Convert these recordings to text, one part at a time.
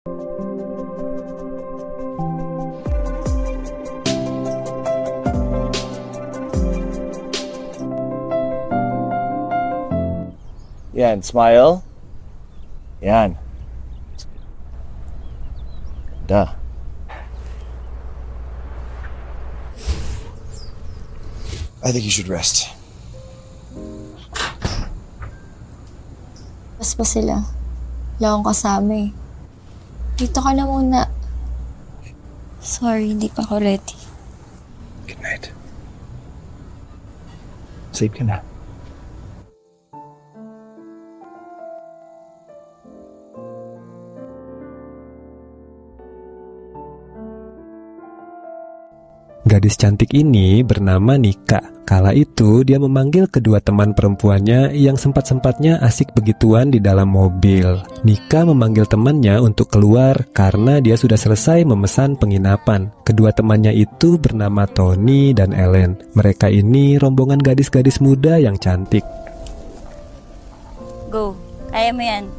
Yan, smile. Yan. Ganda. I think you should rest. Pas pa sila. Wala akong kasama eh. Dito ka na muna. Sorry, hindi pa ako ready. Good night. Sleep ka na. Gadis cantik ini bernama Nika. Kala itu dia memanggil kedua teman perempuannya yang sempat-sempatnya asik begituan di dalam mobil. Nika memanggil temannya untuk keluar karena dia sudah selesai memesan penginapan. Kedua temannya itu bernama Tony dan Ellen. Mereka ini rombongan gadis-gadis muda yang cantik. Go, kaya mo yan.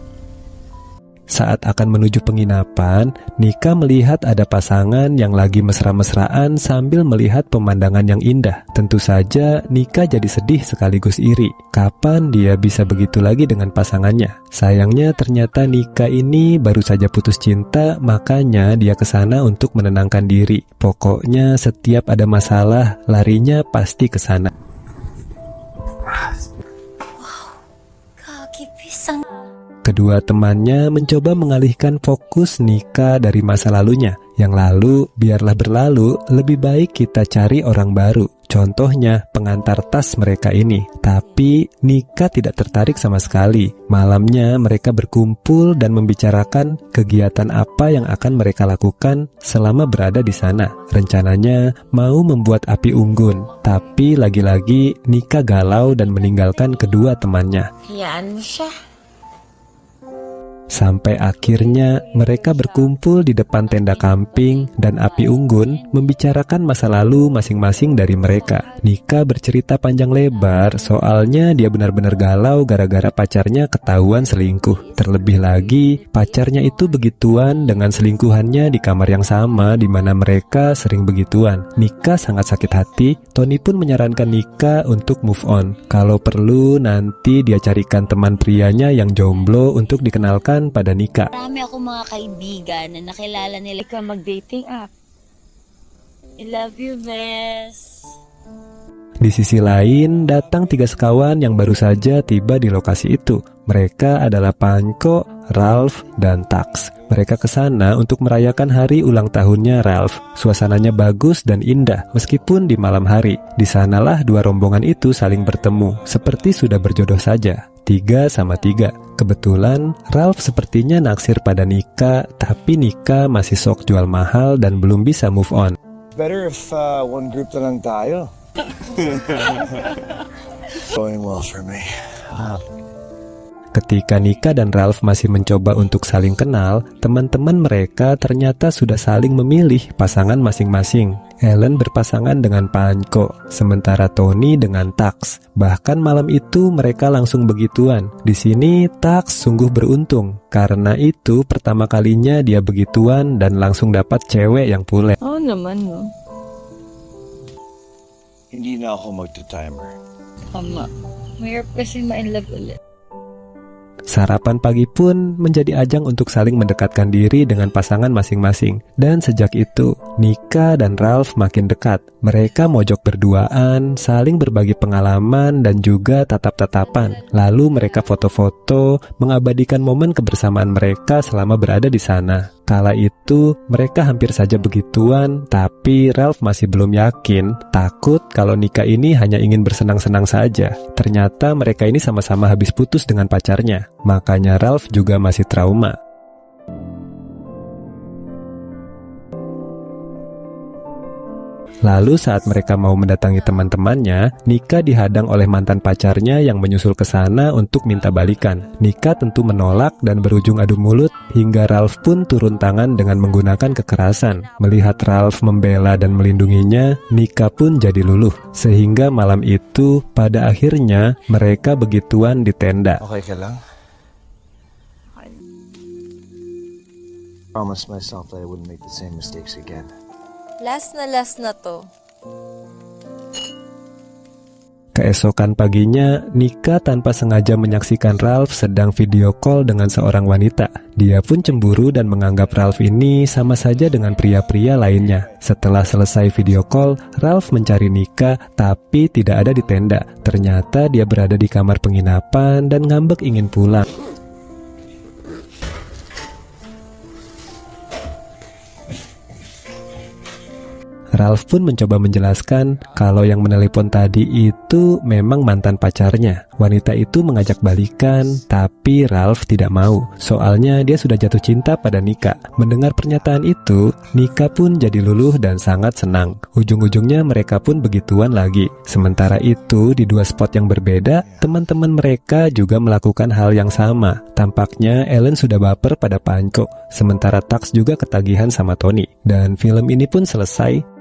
Saat akan menuju penginapan, Nika melihat ada pasangan yang lagi mesra-mesraan sambil melihat pemandangan yang indah. Tentu saja Nika jadi sedih sekaligus iri. Kapan dia bisa begitu lagi dengan pasangannya? Sayangnya ternyata Nika ini baru saja putus cinta, makanya dia ke sana untuk menenangkan diri. Pokoknya setiap ada masalah, larinya pasti ke sana. Kaki pisang. Kedua temannya mencoba mengalihkan fokus Nika dari masa lalunya. Yang lalu, biarlah berlalu, lebih baik kita cari orang baru. Contohnya, pengantar tas mereka ini. Tapi, Nika tidak tertarik sama sekali. Malamnya, mereka berkumpul dan membicarakan kegiatan apa yang akan mereka lakukan selama berada di sana. Rencananya, mau membuat api unggun. Tapi, lagi-lagi, Nika galau dan meninggalkan kedua temannya. Hayaan mo siya. Sampai akhirnya mereka berkumpul di depan tenda camping dan api unggun membicarakan masa lalu masing-masing dari mereka. Nika bercerita panjang lebar soalnya dia benar-benar galau gara-gara pacarnya ketahuan selingkuh. Terlebih lagi pacarnya itu begituan dengan selingkuhannya di kamar yang sama di mana mereka sering begituan. Nika sangat sakit hati. Tony pun menyarankan Nika untuk move on. Kalau perlu nanti dia carikan teman prianya yang jomblo untuk dikenalkan pada Nika. Marami akong mga kaibigan na nakilala nila ka mag-dating app. I love you, Bes. Di sisi lain, datang 3 sekawan yang baru saja tiba di lokasi itu. Mereka adalah Panko, Ralph, dan Tax. Mereka ke sana untuk merayakan hari ulang tahunnya Ralph. Suasananya bagus dan indah, meskipun di malam hari. Di sanalah dua rombongan itu saling bertemu, seperti sudah berjodoh saja. 3 sama 3. Kebetulan, Ralph sepertinya naksir pada Nika, tapi Nika masih sok jual mahal dan belum bisa move on. Better if one group na lang tayo. Going well for me. Ketika Nika dan Ralph masih mencoba untuk saling kenal, teman-teman mereka ternyata sudah saling memilih pasangan masing-masing. Ellen berpasangan dengan Panko, sementara Tony dengan Tax. Bahkan malam itu mereka langsung begituan. Di sini Tax sungguh beruntung, karena itu pertama kalinya dia begituan dan langsung dapat cewek yang pule. Oo naman, no? Hindi na ako magta-timer. Tama. Mayroon kasi ma-inlove ulit. Sarapan pagi pun menjadi ajang untuk saling mendekatkan diri dengan pasangan masing-masing. Dan sejak itu, Nika dan Ralph makin dekat. Mereka mojok berduaan, saling berbagi pengalaman dan juga tatap-tatapan. Lalu mereka foto-foto, mengabadikan momen kebersamaan mereka selama berada di sana. Kala itu, mereka hampir saja begituan, tapi Ralph masih belum yakin, takut kalau Nika ini hanya ingin bersenang-senang saja. Ternyata mereka ini sama-sama habis putus dengan pacarnya. Makanya Ralph juga masih trauma. Lalu saat mereka mau mendatangi teman-temannya, Nika dihadang oleh mantan pacarnya yang menyusul ke sana untuk minta balikan. Nika tentu menolak dan berujung adu mulut hingga Ralph pun turun tangan dengan menggunakan kekerasan. Melihat Ralph membela dan melindunginya, Nika pun jadi luluh. Sehingga malam itu, pada akhirnya mereka begituan di tenda. Okay ka lang? Promised myself that I wouldn't make the same mistakes again. Last na to. Keesokan paginya, Nika tanpa sengaja menyaksikan Ralph sedang video call dengan seorang wanita. Dia pun cemburu dan menganggap Ralph ini sama saja dengan pria-pria lainnya. Setelah selesai video call, Ralph mencari Nika tapi tidak ada di tenda. Ternyata dia berada di kamar penginapan dan ngambek ingin pulang. Ralph pun mencoba menjelaskan kalau yang menelepon tadi itu memang mantan pacarnya. Wanita itu mengajak balikan, tapi Ralph tidak mau. Soalnya dia sudah jatuh cinta pada Nika. Mendengar pernyataan itu, Nika pun jadi luluh dan sangat senang. Ujung-ujungnya mereka pun begituan lagi. Sementara itu, di dua spot yang berbeda, teman-teman mereka juga melakukan hal yang sama. Tampaknya Ellen sudah baper pada Panco, sementara Tax juga ketagihan sama Tony. Dan film ini pun selesai.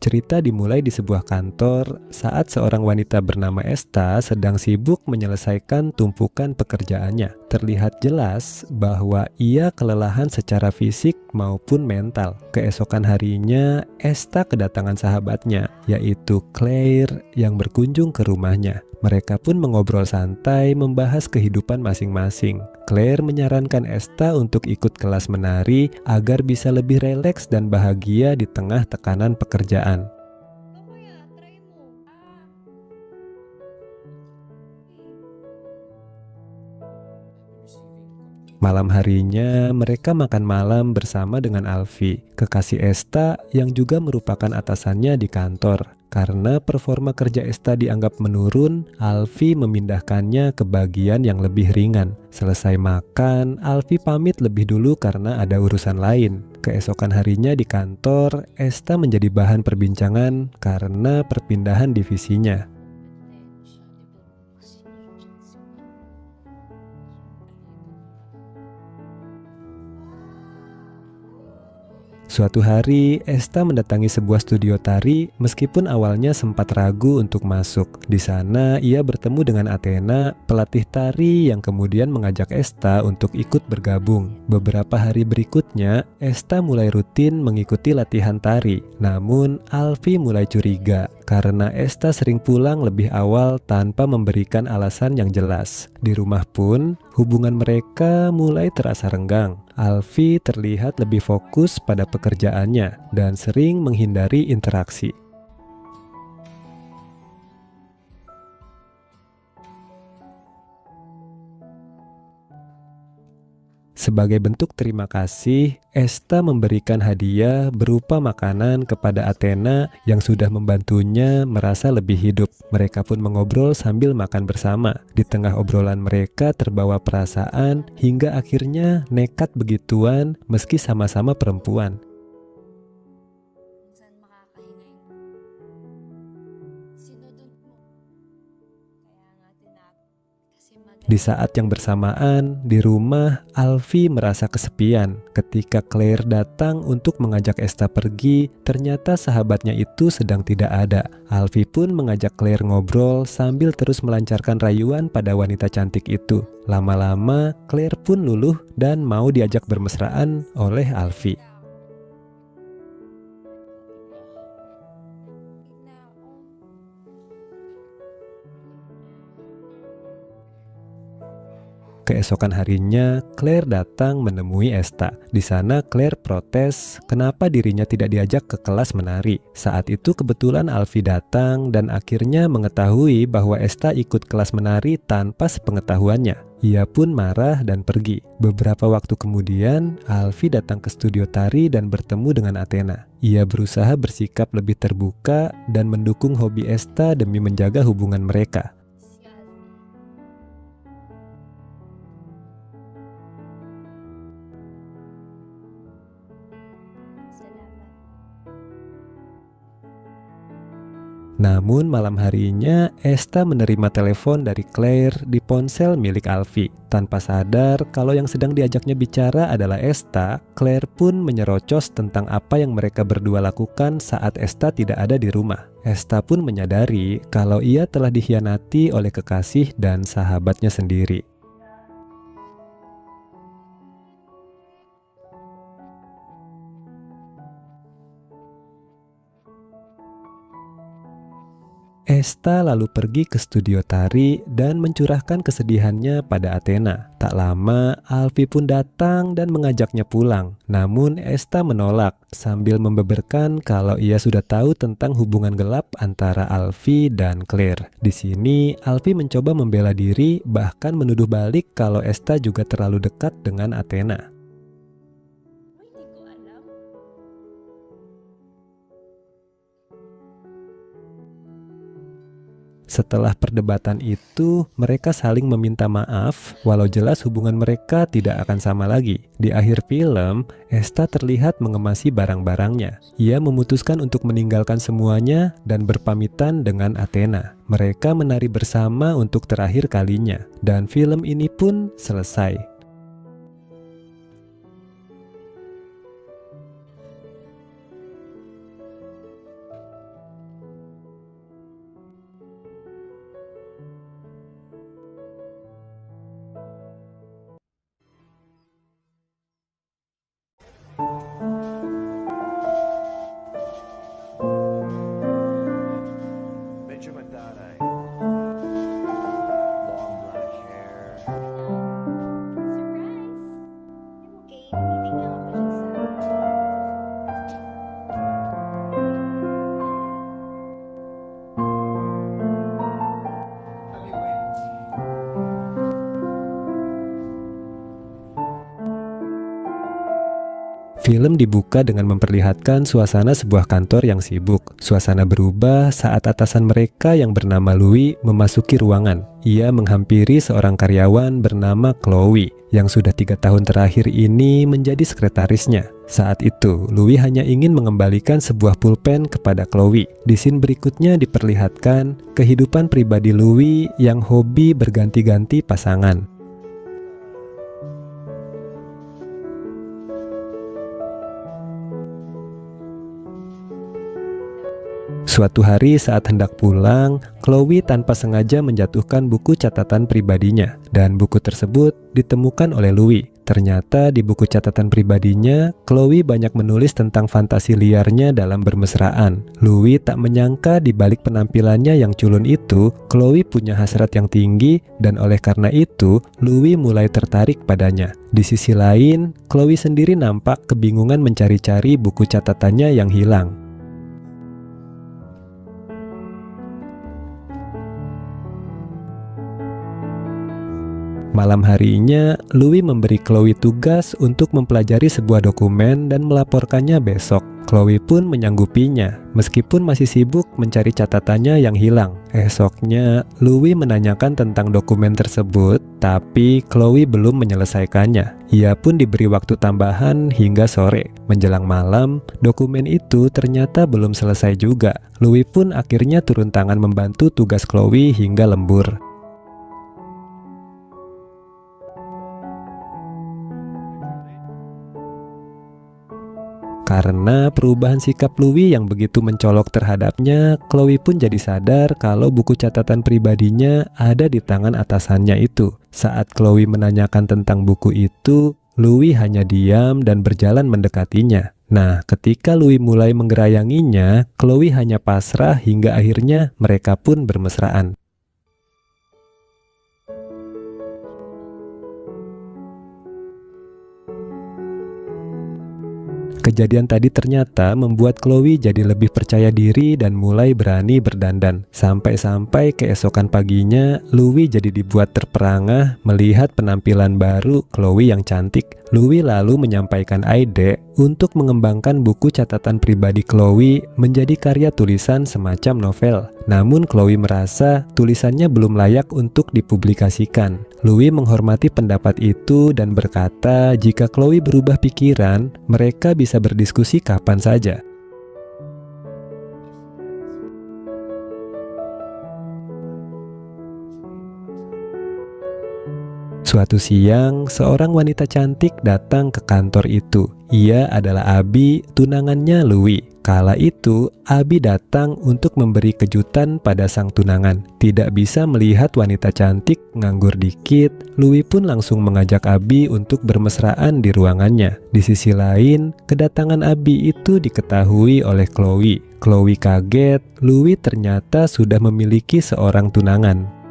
Cerita dimulai di sebuah kantor saat seorang wanita bernama Esta sedang sibuk menyelesaikan tumpukan pekerjaannya. Terlihat jelas bahwa ia kelelahan secara fisik maupun mental. Keesokan harinya, Esta kedatangan sahabatnya, yaitu Claire yang berkunjung ke rumahnya. Mereka pun mengobrol santai membahas kehidupan masing-masing. Claire menyarankan Esta untuk ikut kelas menari agar bisa lebih rileks dan bahagia di tengah tekanan pekerjaan. Malam harinya, mereka makan malam bersama dengan Alfie, kekasih Esta yang juga merupakan atasannya di kantor. Karena performa kerja Esta dianggap menurun, Alfie memindahkannya ke bagian yang lebih ringan. Selesai makan, Alfie pamit lebih dulu karena ada urusan lain. Keesokan harinya di kantor, Esta menjadi bahan perbincangan karena perpindahan divisinya. Suatu hari, Esta mendatangi sebuah studio tari meskipun awalnya sempat ragu untuk masuk. Di sana, ia bertemu dengan Athena, pelatih tari yang kemudian mengajak Esta untuk ikut bergabung. Beberapa hari berikutnya, Esta mulai rutin mengikuti latihan tari. Namun, Alfie mulai curiga karena Esta sering pulang lebih awal tanpa memberikan alasan yang jelas. Di rumah pun, hubungan mereka mulai terasa renggang. Alfie terlihat lebih fokus pada pekerjaannya dan sering menghindari interaksi. Sebagai bentuk terima kasih, Esta memberikan hadiah berupa makanan kepada Athena yang sudah membantunya merasa lebih hidup. Mereka pun mengobrol sambil makan bersama. Di tengah obrolan mereka terbawa perasaan hingga akhirnya nekat begituan meski sama-sama perempuan. Di saat yang bersamaan, di rumah, Alfie merasa kesepian. Ketika Claire datang untuk mengajak Esta pergi, ternyata sahabatnya itu sedang tidak ada. Alfie pun mengajak Claire ngobrol sambil terus melancarkan rayuan pada wanita cantik itu. Lama-lama, Claire pun luluh dan mau diajak bermesraan oleh Alfie. Keesokan harinya, Claire datang menemui Esta. Di sana Claire protes kenapa dirinya tidak diajak ke kelas menari. Saat itu kebetulan Alfie datang dan akhirnya mengetahui bahwa Esta ikut kelas menari tanpa sepengetahuannya. Ia pun marah dan pergi. Beberapa waktu kemudian, Alfie datang ke studio tari dan bertemu dengan Athena. Ia berusaha bersikap lebih terbuka dan mendukung hobi Esta demi menjaga hubungan mereka. Namun malam harinya, Esta menerima telepon dari Claire di ponsel milik Alfie. Tanpa sadar kalau yang sedang diajaknya bicara adalah Esta, Claire pun menyerocos tentang apa yang mereka berdua lakukan saat Esta tidak ada di rumah. Esta pun menyadari kalau ia telah dikhianati oleh kekasih dan sahabatnya sendiri. Esta lalu pergi ke studio tari dan mencurahkan kesedihannya pada Athena. Tak lama, Alfie pun datang dan mengajaknya pulang. Namun Esta menolak sambil membeberkan kalau ia sudah tahu tentang hubungan gelap antara Alfie dan Claire. Di sini, Alfie mencoba membela diri, bahkan menuduh balik kalau Esta juga terlalu dekat dengan Athena. Setelah perdebatan itu, mereka saling meminta maaf, walau jelas hubungan mereka tidak akan sama lagi. Di akhir film, Esta terlihat mengemasi barang-barangnya. Ia memutuskan untuk meninggalkan semuanya dan berpamitan dengan Athena. Mereka menari bersama untuk terakhir kalinya, dan film ini pun selesai. Benjamin Dada. Long black hair. Surprise! Okay, meeting lang ako dyan sa... Film dibuka dengan memperlihatkan suasana sebuah kantor yang sibuk. Suasana berubah saat atasan mereka yang bernama Louis memasuki ruangan. Ia menghampiri seorang karyawan bernama Chloe yang sudah 3 tahun terakhir ini menjadi sekretarisnya. Saat itu, Louis hanya ingin mengembalikan sebuah pulpen kepada Chloe. Di scene berikutnya diperlihatkan kehidupan pribadi Louis yang hobi berganti-ganti pasangan. Suatu hari saat hendak pulang, Chloe tanpa sengaja menjatuhkan buku catatan pribadinya, dan buku tersebut ditemukan oleh Louis. Ternyata di buku catatan pribadinya, Chloe banyak menulis tentang fantasi liarnya dalam bermesraan. Louis tak menyangka di balik penampilannya yang culun itu, Chloe punya hasrat yang tinggi, dan oleh karena itu, Louis mulai tertarik padanya. Di sisi lain, Chloe sendiri nampak kebingungan mencari-cari buku catatannya yang hilang. Malam harinya, Louis memberi Chloe tugas untuk mempelajari sebuah dokumen dan melaporkannya besok. Chloe pun menyanggupinya, meskipun masih sibuk mencari catatannya yang hilang. Esoknya, Louis menanyakan tentang dokumen tersebut, tapi Chloe belum menyelesaikannya. Ia pun diberi waktu tambahan hingga sore. Menjelang malam, dokumen itu ternyata belum selesai juga. Louis pun akhirnya turun tangan membantu tugas Chloe hingga lembur. Karena perubahan sikap Louis yang begitu mencolok terhadapnya, Chloe pun jadi sadar kalau buku catatan pribadinya ada di tangan atasannya itu. Saat Chloe menanyakan tentang buku itu, Louis hanya diam dan berjalan mendekatinya. Nah, ketika Louis mulai menggerayanginya, Chloe hanya pasrah hingga akhirnya mereka pun bermesraan. Kejadian tadi ternyata membuat Chloe jadi lebih percaya diri dan mulai berani berdandan. Sampai-sampai keesokan paginya, Louis jadi dibuat terperangah melihat penampilan baru Chloe yang cantik. Louis lalu menyampaikan ide untuk mengembangkan buku catatan pribadi Chloe menjadi karya tulisan semacam novel. Namun Chloe merasa tulisannya belum layak untuk dipublikasikan. Louis menghormati pendapat itu dan berkata jika Chloe berubah pikiran, mereka bisa berdiskusi kapan saja. Suatu siang, seorang wanita cantik datang ke kantor itu. Ia adalah Abi, tunangannya Louis. Kala itu, Abi datang untuk memberi kejutan pada sang tunangan. Tidak bisa melihat wanita cantik nganggur dikit, Louis pun langsung mengajak Abi untuk bermesraan di ruangannya. Di sisi lain, kedatangan Abi itu diketahui oleh Chloe. Chloe kaget, Louis ternyata sudah memiliki seorang tunangan.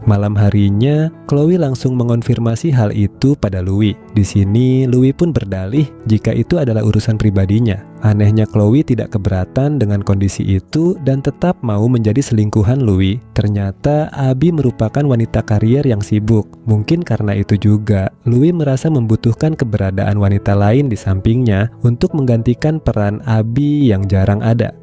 Malam harinya, Chloe langsung mengonfirmasi hal itu pada Louis. Di sini, Louis pun berdalih jika itu adalah urusan pribadinya. Anehnya Chloe tidak keberatan dengan kondisi itu dan tetap mau menjadi selingkuhan Louis. Ternyata Abi merupakan wanita karier yang sibuk. Mungkin karena itu juga, Louis merasa membutuhkan keberadaan wanita lain di sampingnya untuk menggantikan peran Abi yang jarang ada.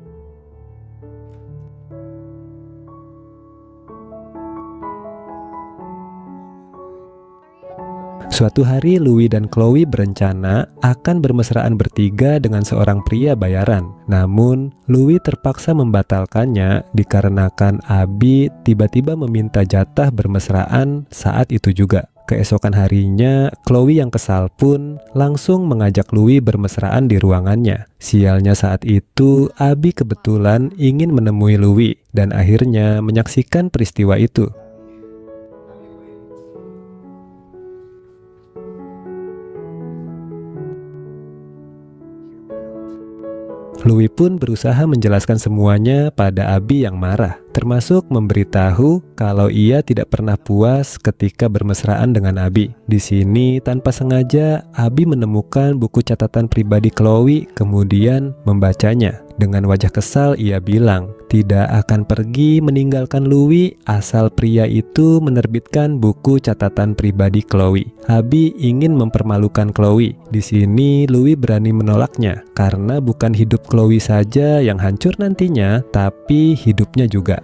Suatu hari, Louis dan Chloe berencana akan bermesraan bertiga dengan seorang pria bayaran. Namun, Louis terpaksa membatalkannya dikarenakan Abi tiba-tiba meminta jatah bermesraan saat itu juga. Keesokan harinya, Chloe yang kesal pun langsung mengajak Louis bermesraan di ruangannya. Sialnya saat itu, Abi kebetulan ingin menemui Louis dan akhirnya menyaksikan peristiwa itu. Louis pun berusaha menjelaskan semuanya pada Abi yang marah, termasuk memberitahu kalau ia tidak pernah puas ketika bermesraan dengan Abi. Di sini, tanpa sengaja, Abi menemukan buku catatan pribadi Chloe, kemudian membacanya. Dengan wajah kesal, ia bilang, tidak akan pergi meninggalkan Louis asal pria itu menerbitkan buku catatan pribadi Chloe. Abi ingin mempermalukan Chloe. Di sini, Louis berani menolaknya karena bukan hidup Chloe saja yang hancur nantinya, tapi hidupnya juga.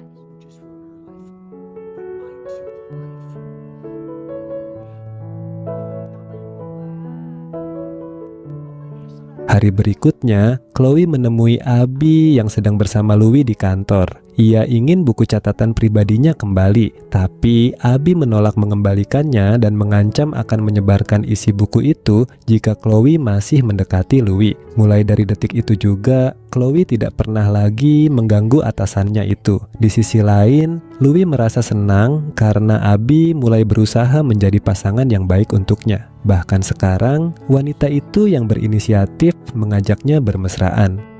Hari berikutnya, Chloe menemui Abi yang sedang bersama Louis di kantor. Ia ingin buku catatan pribadinya kembali, tapi Abi menolak mengembalikannya dan mengancam akan menyebarkan isi buku itu jika Chloe masih mendekati Louis. Mulai dari detik itu juga, Chloe tidak pernah lagi mengganggu atasannya itu. Di sisi lain, Louis merasa senang karena Abi mulai berusaha menjadi pasangan yang baik untuknya. Bahkan sekarang, wanita itu yang berinisiatif mengajaknya bermesraan.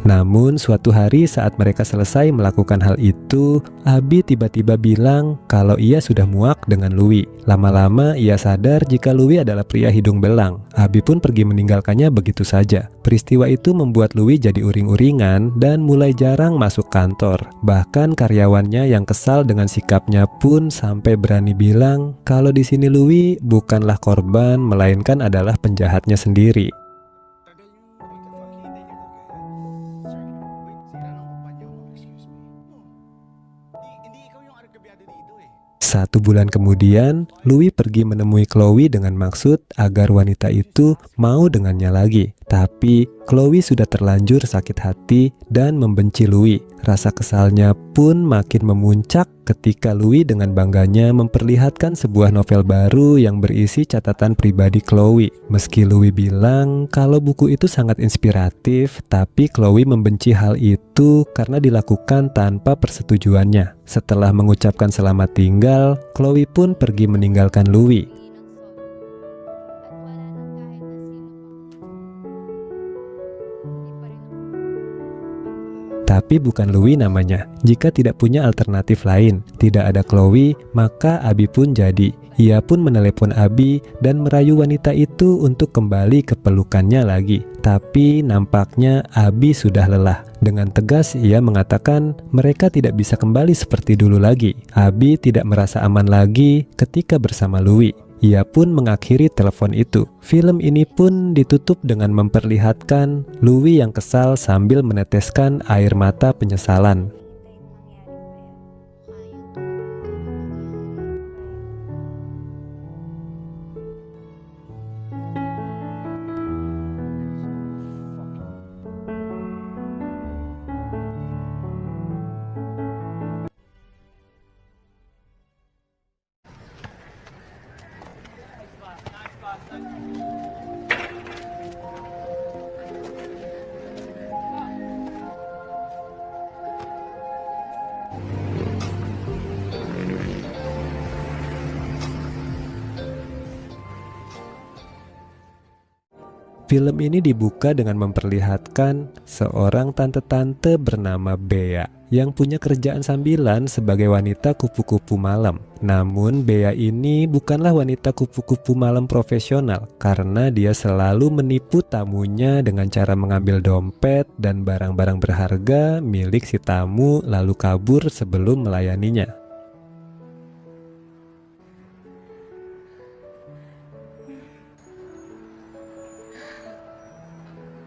Namun suatu hari saat mereka selesai melakukan hal itu, Abi tiba-tiba bilang kalau ia sudah muak dengan Louis. Lama-lama ia sadar jika Louis adalah pria hidung belang. Abi pun pergi meninggalkannya begitu saja. Peristiwa itu membuat Louis jadi uring-uringan dan mulai jarang masuk kantor. Bahkan karyawannya yang kesal dengan sikapnya pun sampai berani bilang kalau di sini Louis bukanlah korban melainkan adalah penjahatnya sendiri. Satu bulan kemudian, Louis pergi menemui Chloe dengan maksud agar wanita itu mau dengannya lagi. Tapi Chloe sudah terlanjur sakit hati dan membenci Louis. Rasa kesalnya pun makin memuncak ketika Louis dengan bangganya memperlihatkan sebuah novel baru yang berisi catatan pribadi Chloe. Meski Louis bilang kalau buku itu sangat inspiratif, tapi Chloe membenci hal itu karena dilakukan tanpa persetujuannya. Setelah mengucapkan selamat tinggal, Chloe pun pergi meninggalkan Louis. Tapi bukan Louis namanya. Jika tidak punya alternatif lain, tidak ada Chloe, maka Abi pun jadi. Ia pun menelepon Abi dan merayu wanita itu untuk kembali ke pelukannya lagi. Tapi nampaknya Abi sudah lelah. Dengan tegas ia mengatakan mereka tidak bisa kembali seperti dulu lagi. Abi tidak merasa aman lagi ketika bersama Louis. Ia pun mengakhiri telepon itu. Film ini pun ditutup dengan memperlihatkan Louis yang kesal sambil meneteskan air mata penyesalan. Film ini dibuka dengan memperlihatkan seorang tante-tante bernama Bea yang punya kerjaan sambilan sebagai wanita kupu-kupu malam. Namun Bea ini bukanlah wanita kupu-kupu malam profesional karena dia selalu menipu tamunya dengan cara mengambil dompet dan barang-barang berharga milik si tamu lalu kabur sebelum melayaninya.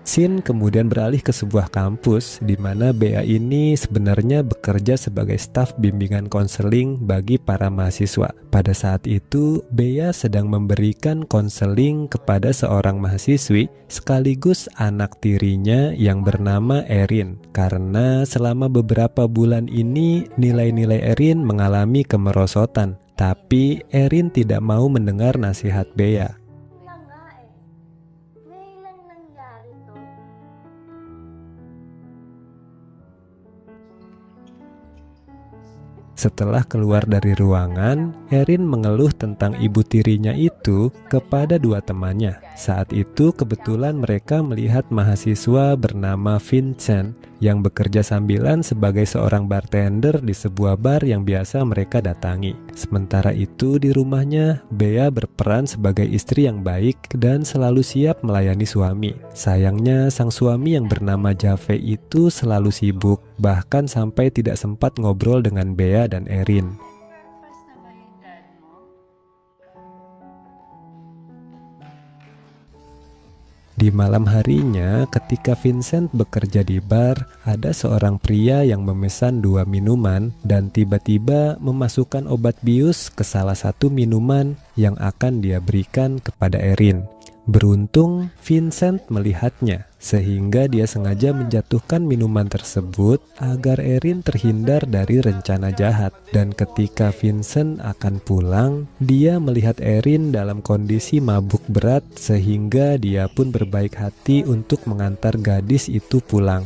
Scene kemudian beralih ke sebuah kampus di mana Bea ini sebenarnya bekerja sebagai staf bimbingan konseling bagi para mahasiswa. Pada saat itu, Bea sedang memberikan konseling kepada seorang mahasiswi sekaligus anak tirinya yang bernama Erin. Karena selama beberapa bulan ini nilai-nilai Erin mengalami kemerosotan, tapi Erin tidak mau mendengar nasihat Bea. Setelah keluar dari ruangan, Erin mengeluh tentang ibu tirinya itu kepada dua temannya. Saat itu kebetulan mereka melihat mahasiswa bernama Vincent yang bekerja sambilan sebagai seorang bartender di sebuah bar yang biasa mereka datangi. Sementara itu di rumahnya, Bea berperan sebagai istri yang baik dan selalu siap melayani suami. Sayangnya sang suami yang bernama Jave itu selalu sibuk, bahkan sampai tidak sempat ngobrol dengan Bea dan Erin. Di malam harinya, ketika Vincent bekerja di bar, ada seorang pria yang memesan 2 minuman dan tiba-tiba memasukkan obat bius ke salah satu minuman yang akan dia berikan kepada Erin. Beruntung Vincent melihatnya, sehingga dia sengaja menjatuhkan minuman tersebut agar Erin terhindar dari rencana jahat. Dan ketika Vincent akan pulang, dia melihat Erin dalam kondisi mabuk berat sehingga dia pun berbaik hati untuk mengantar gadis itu pulang.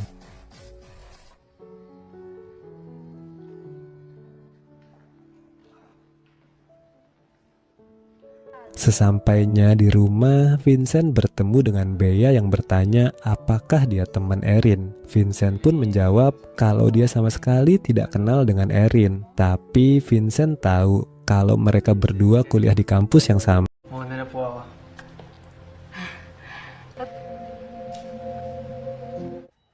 Sesampainya di rumah, Vincent bertemu dengan Bea yang bertanya apakah dia teman Erin. Vincent pun menjawab kalau dia sama sekali tidak kenal dengan Erin. Tapi Vincent tahu kalau mereka berdua kuliah di kampus yang sama. Mauna na po ako.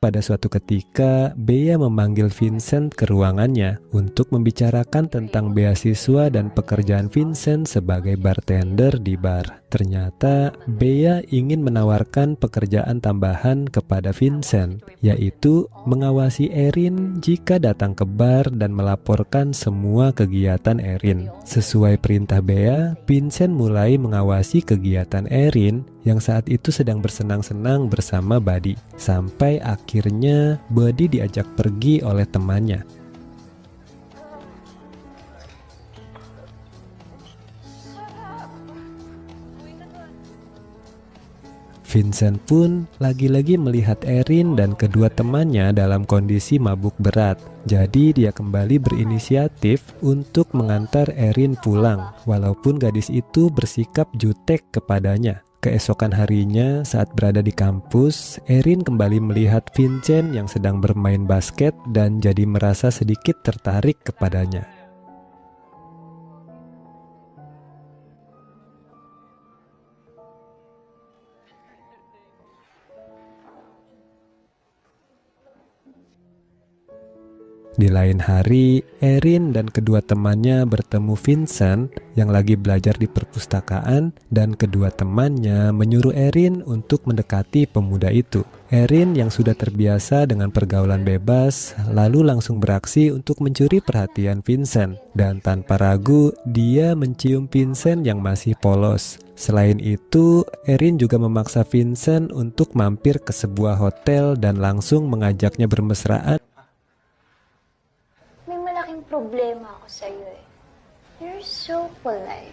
Pada suatu ketika, Bea memanggil Vincent ke ruangannya untuk membicarakan tentang beasiswa dan pekerjaan Vincent sebagai bartender di bar. Ternyata, Bea ingin menawarkan pekerjaan tambahan kepada Vincent, yaitu mengawasi Erin jika datang ke bar dan melaporkan semua kegiatan Erin. Sesuai perintah Bea, Vincent mulai mengawasi kegiatan Erin yang saat itu sedang bersenang-senang bersama Buddy. Sampai akhirnya Buddy diajak pergi oleh temannya. Vincent pun lagi-lagi melihat Erin dan kedua temannya dalam kondisi mabuk berat. Jadi dia kembali berinisiatif untuk mengantar Erin pulang, walaupun gadis itu bersikap jutek kepadanya. Keesokan harinya saat berada di kampus, Erin kembali melihat Vincent yang sedang bermain basket dan jadi merasa sedikit tertarik kepadanya. Di lain hari, Erin dan kedua temannya bertemu Vincent yang lagi belajar di perpustakaan dan kedua temannya menyuruh Erin untuk mendekati pemuda itu. Erin yang sudah terbiasa dengan pergaulan bebas lalu langsung beraksi untuk mencuri perhatian Vincent dan tanpa ragu dia mencium Vincent yang masih polos. Selain itu, Erin juga memaksa Vincent untuk mampir ke sebuah hotel dan langsung mengajaknya bermesraan. Problema ako sa'yo eh. You're so polite.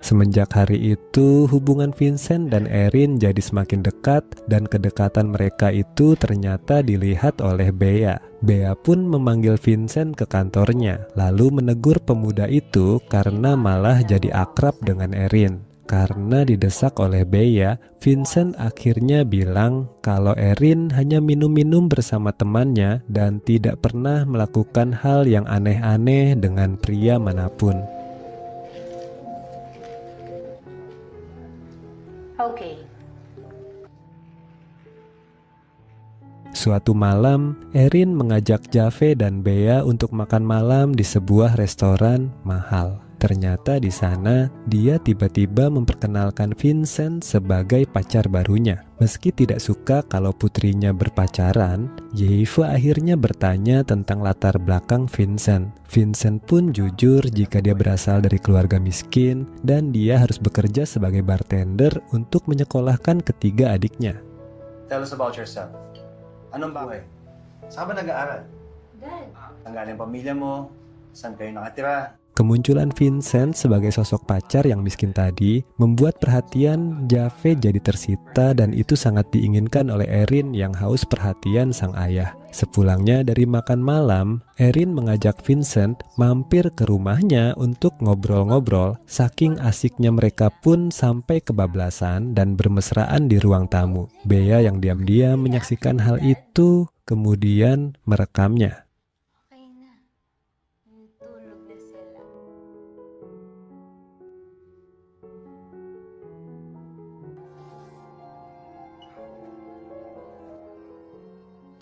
Semenjak hari itu, hubungan Vincent dan Erin jadi semakin dekat dan kedekatan mereka itu ternyata dilihat oleh Bea. Bea pun memanggil Vincent ke kantornya, lalu menegur pemuda itu karena malah jadi akrab dengan Erin. Karena didesak oleh Bea, Vincent akhirnya bilang kalau Erin hanya minum-minum bersama temannya dan tidak pernah melakukan hal yang aneh-aneh dengan pria manapun. Okay. Suatu malam, Erin mengajak Jave dan Bea untuk makan malam di sebuah restoran mahal. Ternyata di sana, dia tiba-tiba memperkenalkan Vincent sebagai pacar barunya. Meski tidak suka kalau putrinya berpacaran, Jave akhirnya bertanya tentang latar belakang Vincent. Vincent pun jujur jika dia berasal dari keluarga miskin dan dia harus bekerja sebagai bartender untuk menyekolahkan ketiga adiknya. Tell us about yourself. Anong buhay? Saan ba nag-aaral? Dad. Hanggang ang pamilya mo? Saan kayo nakatira? Kemunculan Vincent sebagai sosok pacar yang miskin tadi membuat perhatian Jave jadi tersita dan itu sangat diinginkan oleh Erin yang haus perhatian sang ayah. Sepulangnya dari makan malam, Erin mengajak Vincent mampir ke rumahnya untuk ngobrol-ngobrol. Saking asiknya mereka pun sampai kebablasan dan bermesraan di ruang tamu. Bea yang diam-diam menyaksikan hal itu kemudian merekamnya. Okay na. Tulog na sila.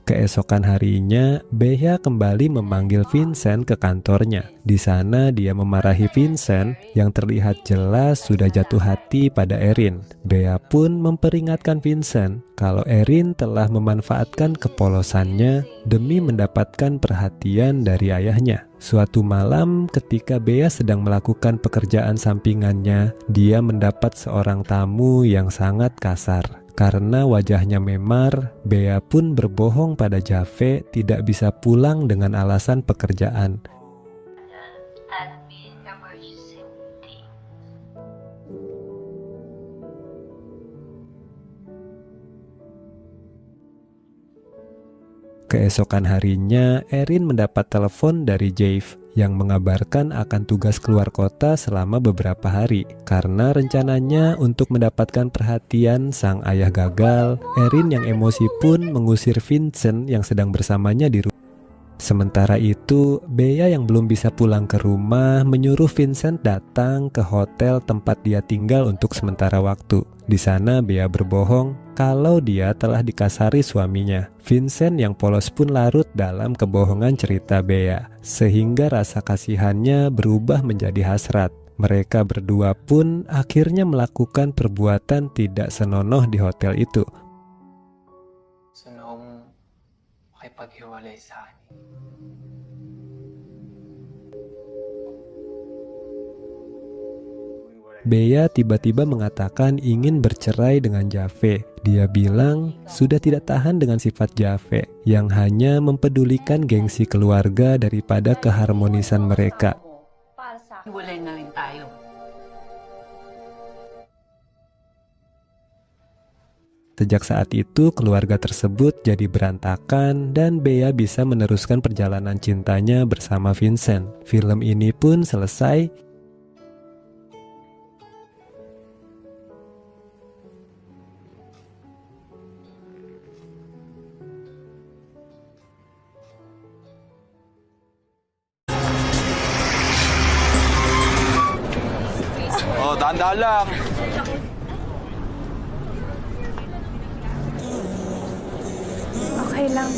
Keesokan harinya, Bea kembali memanggil Vincent ke kantornya. Di sana dia memarahi Vincent yang terlihat jelas sudah jatuh hati pada Erin. Bea pun memperingatkan Vincent kalau Erin telah memanfaatkan kepolosannya demi mendapatkan perhatian dari ayahnya. Suatu malam ketika Bea sedang melakukan pekerjaan sampingannya, dia mendapat seorang tamu yang sangat kasar. Karena wajahnya memar, Bea pun berbohong pada Jave tidak bisa pulang dengan alasan pekerjaan. Admin emergency. Keesokan harinya, Erin mendapat telepon dari Jave yang mengabarkan akan tugas keluar kota selama beberapa hari. Karena rencananya untuk mendapatkan perhatian sang ayah gagal, Erin yang emosi pun mengusir Vincent yang sedang bersamanya di rumah. Sementara itu, Bea yang belum bisa pulang ke rumah menyuruh Vincent datang ke hotel tempat dia tinggal untuk sementara waktu. Di sana Bea berbohong kalau dia telah dikasari suaminya. Vincent yang polos pun larut dalam kebohongan cerita Bea, sehingga rasa kasihannya berubah menjadi hasrat. Mereka berdua pun akhirnya melakukan perbuatan tidak senonoh di hotel itu. So nung makipaghiwalay sa akin, Bea tiba-tiba mengatakan ingin bercerai dengan Jave. Dia bilang sudah tidak tahan dengan sifat Jave yang hanya mempedulikan gengsi keluarga daripada keharmonisan mereka. Para sa akin. hiwalay na rin tayo. Sejak saat itu keluarga tersebut jadi berantakan dan Bea bisa meneruskan perjalanan cintanya bersama Vincent. Film ini pun selesai. Oh, dahan-dahan lang. Okay lang.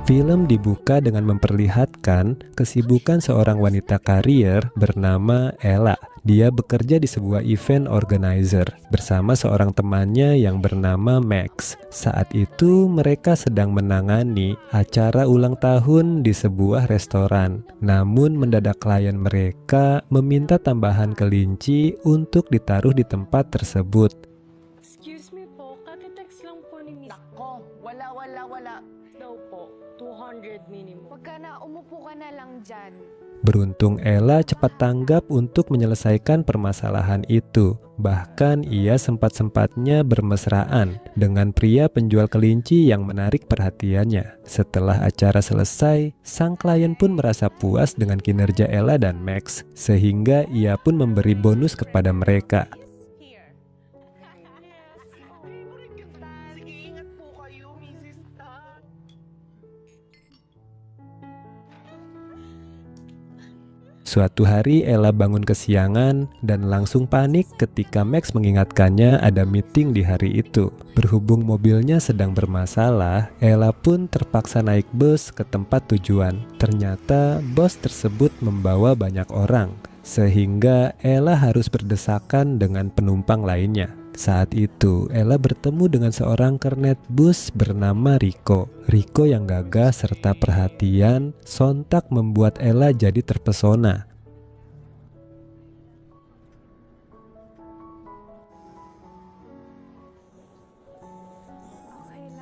Film dibuka dengan memperlihatkan kesibukan seorang wanita karier bernama Ella. Dia bekerja di sebuah event organizer bersama seorang temannya yang bernama Max. Saat itu mereka sedang menangani acara ulang tahun di sebuah restoran. Namun mendadak klien mereka meminta tambahan kelinci untuk ditaruh di tempat tersebut. Excuse me po, kakitext lang po ni Miss. Nako, wala. Huwag ka na, umupo ka na lang dyan. Beruntung Ella cepat tanggap untuk menyelesaikan permasalahan itu. Bahkan ia sempat-sempatnya bermesraan dengan pria penjual kelinci yang menarik perhatiannya. Setelah acara selesai, sang klien pun merasa puas dengan kinerja Ella dan Max, sehingga ia pun memberi bonus kepada mereka. Suatu hari Ella bangun kesiangan dan langsung panik ketika Max mengingatkannya ada meeting di hari itu. Berhubung mobilnya sedang bermasalah, Ella pun terpaksa naik bus ke tempat tujuan. Ternyata bus tersebut membawa banyak orang, sehingga Ella harus berdesakan dengan penumpang lainnya. Saat itu, Ella bertemu dengan seorang kernet bus bernama Rico. Rico yang gagah serta perhatian sontak membuat Ella jadi terpesona.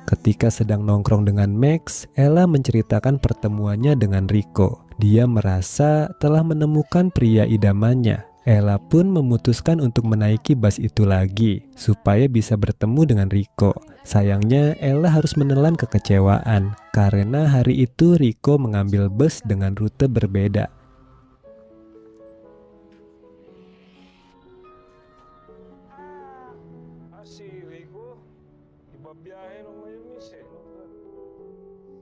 Ketika sedang nongkrong dengan Max, Ella menceritakan pertemuannya dengan Rico. Dia merasa telah menemukan pria idamannya. Ella pun memutuskan untuk menaiki bus itu lagi supaya bisa bertemu dengan Rico. Sayangnya Ella harus menelan kekecewaan karena hari itu Rico mengambil bus dengan rute berbeda.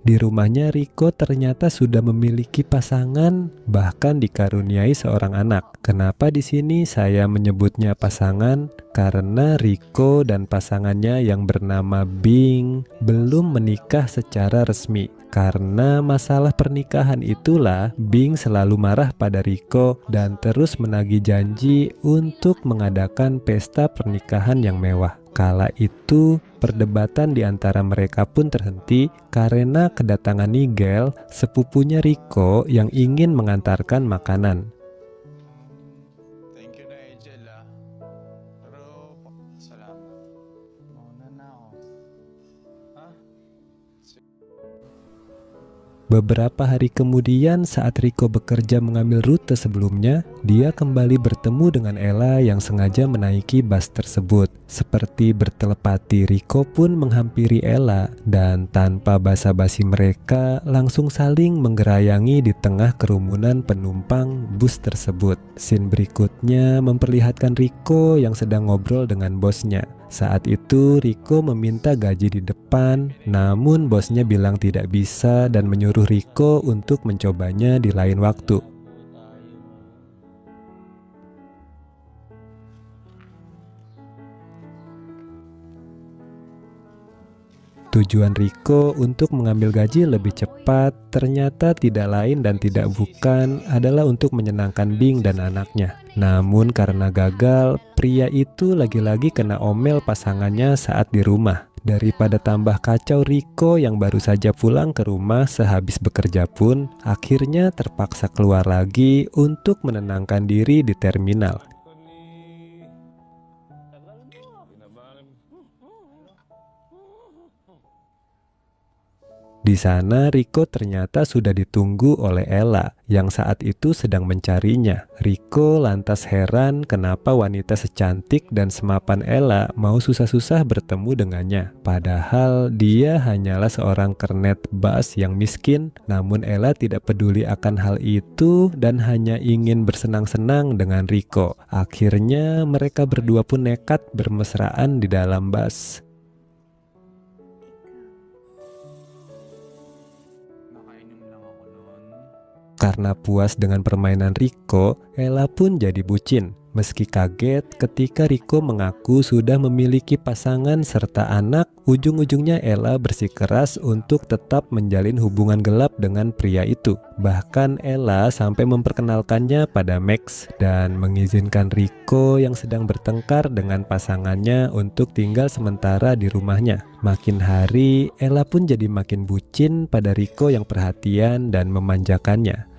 Di rumahnya Rico ternyata sudah memiliki pasangan, bahkan dikaruniai seorang anak. Kenapa di sini saya menyebutnya pasangan? Karena Rico dan pasangannya yang bernama Bing belum menikah secara resmi. Karena masalah pernikahan itulah Bing selalu marah pada Rico dan terus menagih janji untuk mengadakan pesta pernikahan yang mewah. Kala itu, perdebatan di antara mereka pun terhenti karena kedatangan Nigel, sepupunya Rico yang ingin mengantarkan makanan. Thank you na, Angel, Pero, salamat. Mauna na ako. Ha? Beberapa hari kemudian saat Rico bekerja mengambil rute sebelumnya, dia kembali bertemu dengan Ella yang sengaja menaiki bus tersebut. Seperti bertelepati, Rico pun menghampiri Ella dan tanpa basa-basi mereka langsung saling menggerayangi di tengah kerumunan penumpang bus tersebut. Scene berikutnya memperlihatkan Rico yang sedang ngobrol dengan bosnya. Saat itu Rico meminta gaji di depan, namun bosnya bilang tidak bisa dan menyuruh Rico untuk mencobanya di lain waktu. Tujuan Rico untuk mengambil gaji lebih cepat ternyata tidak lain dan tidak bukan adalah untuk menyenangkan Bing dan anaknya. Namun karena gagal, pria itu lagi-lagi kena omel pasangannya saat di rumah. Daripada tambah kacau, Rico yang baru saja pulang ke rumah sehabis bekerja pun akhirnya terpaksa keluar lagi untuk menenangkan diri di terminal. Di sana Rico ternyata sudah ditunggu oleh Ella yang saat itu sedang mencarinya. Rico lantas heran kenapa wanita secantik dan semapan Ella mau susah-susah bertemu dengannya. Padahal dia hanyalah seorang kernet bus yang miskin, namun Ella tidak peduli akan hal itu dan hanya ingin bersenang-senang dengan Rico. Akhirnya mereka berdua pun nekat bermesraan di dalam bus. Karena puas dengan permainan Rico, Ella pun jadi bucin. Meski kaget ketika Rico mengaku sudah memiliki pasangan serta anak, ujung-ujungnya Ella bersikeras untuk tetap menjalin hubungan gelap dengan pria itu. Bahkan Ella sampai memperkenalkannya pada Max dan mengizinkan Rico yang sedang bertengkar dengan pasangannya untuk tinggal sementara di rumahnya. Makin hari, Ella pun jadi makin bucin pada Rico yang perhatian dan memanjakannya.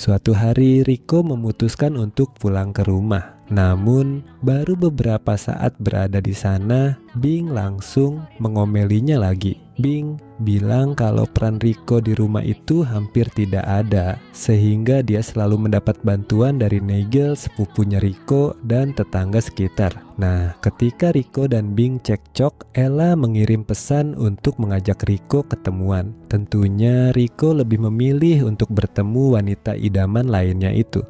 Suatu hari Riko memutuskan untuk pulang ke rumah. Namun baru beberapa saat berada di sana, Bing langsung mengomelinya lagi. Bing bilang kalau peran Riko di rumah itu hampir tidak ada, sehingga dia selalu mendapat bantuan dari Nigel, sepupunya Riko, dan tetangga sekitar. Nah, ketika Riko dan Bing cekcok, Ella mengirim pesan untuk mengajak Riko ketemuan. Tentunya Riko lebih memilih untuk bertemu wanita idaman lainnya itu.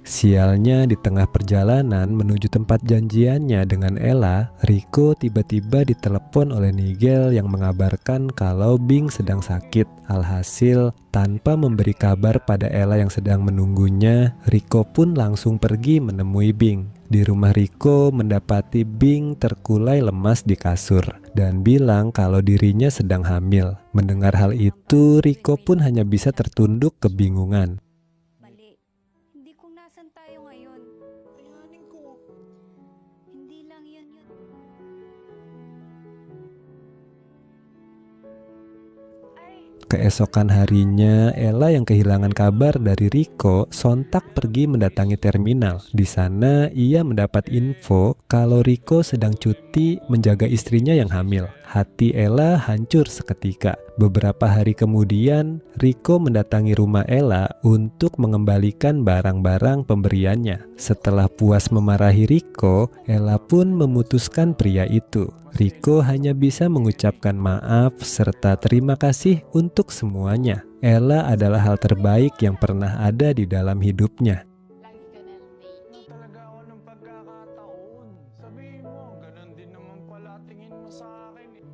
Sialnya, di tengah perjalanan menuju tempat janjiannya dengan Ella, Riko tiba-tiba ditelepon oleh Nigel yang mengabarkan kalau Bing sedang sakit. Alhasil, tanpa memberi kabar pada Ella yang sedang menunggunya, Riko pun langsung pergi menemui Bing. Di rumah Riko mendapati Bing terkulai lemas di kasur dan bilang kalau dirinya sedang hamil. Mendengar hal itu, Riko pun hanya bisa tertunduk kebingungan. Hindi kung nasan tayo ngayon. Kayanin ko. Hindi lang yan yun. Keesokan harinya, Ella yang kehilangan kabar dari Riko sontak pergi mendatangi terminal. Di sana, ia mendapat info kalau Riko sedang cuti menjaga istrinya yang hamil. Hati Ella hancur seketika. Beberapa hari kemudian, Riko mendatangi rumah Ella untuk mengembalikan barang-barang pemberiannya. Setelah puas memarahi Riko, Ella pun memutuskan pria itu. Riko hanya bisa mengucapkan maaf serta terima kasih untuk semuanya. Ella adalah hal terbaik yang pernah ada di dalam hidupnya. Ano talaga ako ng pagkakataon? Sabihin mo, ganun din naman pala tingin mo sa akin eh.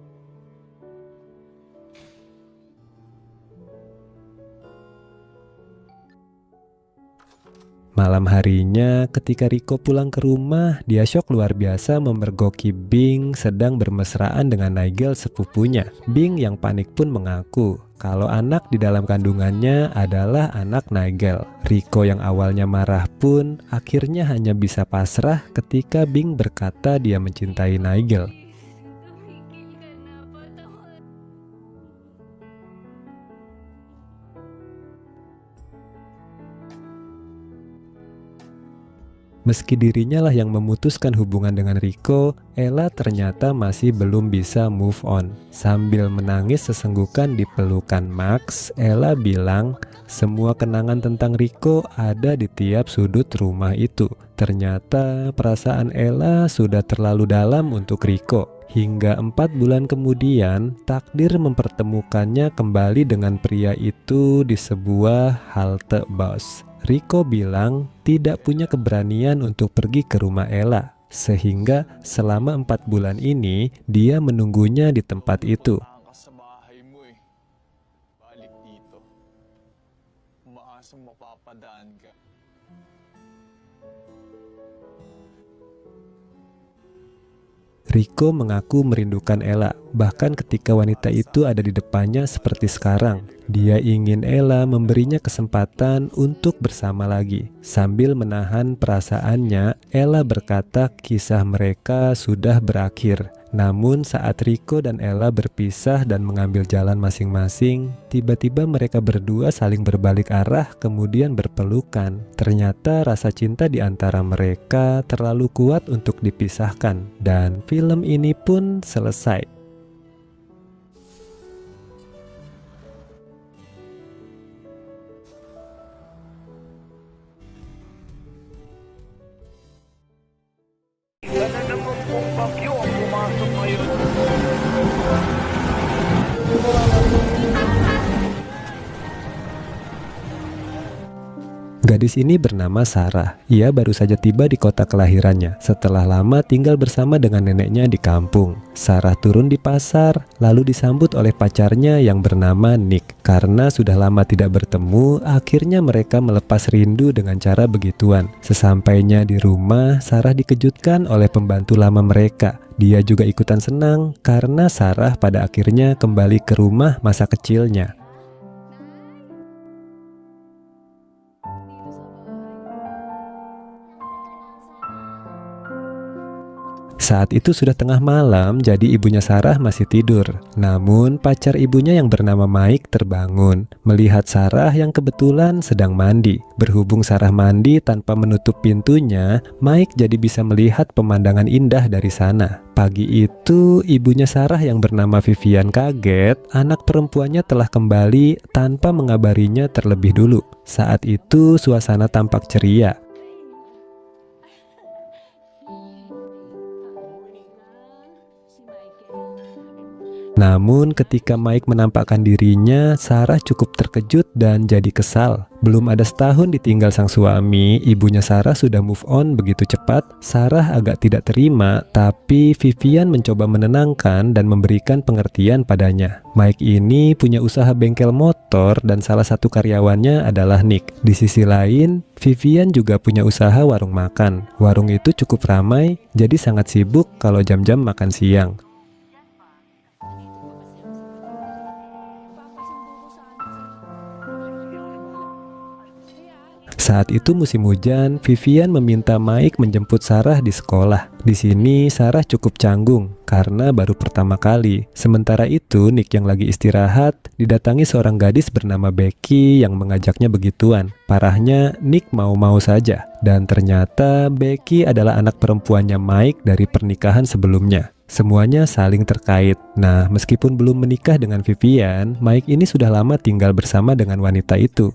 Malam harinya, ketika Riko pulang ke rumah, dia syok luar biasa memergoki Bing sedang bermesraan dengan Nigel, sepupunya. Bing yang panik pun mengaku kalau anak di dalam kandungannya adalah anak Nigel. Riko yang awalnya marah pun akhirnya hanya bisa pasrah ketika Bing berkata dia mencintai Nigel. Tumigil ka na, patawad. Meski dirinya lah yang memutuskan hubungan dengan Riko, Ella ternyata masih belum bisa move on. Sambil menangis sesenggukan di pelukan Max, Ella bilang semua kenangan tentang Riko ada di tiap sudut rumah itu. Ternyata perasaan Ella sudah terlalu dalam untuk Riko. Hingga 4 bulan kemudian, takdir mempertemukannya kembali dengan pria itu di sebuah halte bus. Riko bilang tidak punya keberanian untuk pergi ke rumah Ella, sehingga selama 4 bulan ini dia menunggunya di tempat itu. Ka sa bahay mo eh. Balik dito. Umaasang mapapadaan ka. Riko mengaku merindukan Ella, bahkan ketika wanita itu ada di depannya seperti sekarang. Dia ingin Ella memberinya kesempatan untuk bersama lagi. Sambil menahan perasaannya, Ella berkata kisah mereka sudah berakhir. Namun saat Riko dan Ella berpisah dan mengambil jalan masing-masing, tiba-tiba mereka berdua saling berbalik arah kemudian berpelukan. Ternyata rasa cinta di antara mereka terlalu kuat untuk dipisahkan, dan film ini pun selesai. Gadis ini bernama Sarah. Ia baru saja tiba di kota kelahirannya setelah lama tinggal bersama dengan neneknya di kampung. Sarah turun di pasar, lalu disambut oleh pacarnya yang bernama Nick. Karena sudah lama tidak bertemu, akhirnya mereka melepas rindu dengan cara begituan. Sesampainya di rumah, Sarah dikejutkan oleh pembantu lama mereka. Dia juga ikutan senang karena Sarah pada akhirnya kembali ke rumah masa kecilnya. Saat itu sudah tengah malam, jadi ibunya Sarah masih tidur. Namun pacar ibunya yang bernama Mike terbangun melihat Sarah yang kebetulan sedang mandi. Berhubung Sarah mandi tanpa menutup pintunya, Mike jadi bisa melihat pemandangan indah dari sana. Pagi itu ibunya Sarah yang bernama Vivian kaget anak perempuannya telah kembali tanpa mengabarinya terlebih dulu. Saat itu suasana tampak ceria. Namun ketika Mike menampakkan dirinya, Sarah cukup terkejut dan jadi kesal. Belum ada setahun ditinggal sang suami, ibunya Sarah sudah move on begitu cepat. Sarah agak tidak terima, tapi Vivian mencoba menenangkan dan memberikan pengertian padanya. Mike ini punya usaha bengkel motor dan salah satu karyawannya adalah Nick. Di sisi lain, Vivian juga punya usaha warung makan. Warung itu cukup ramai, jadi sangat sibuk kalau jam-jam makan siang. Saat itu musim hujan, Vivian meminta Mike menjemput Sarah di sekolah. Di sini Sarah cukup canggung karena baru pertama kali. Sementara itu Nick yang lagi istirahat didatangi seorang gadis bernama Becky yang mengajaknya begituan. Parahnya Nick mau-mau saja, dan ternyata Becky adalah anak perempuannya Mike dari pernikahan sebelumnya. Semuanya saling terkait. Nah, meskipun belum menikah dengan Vivian, Mike ini sudah lama tinggal bersama dengan wanita itu.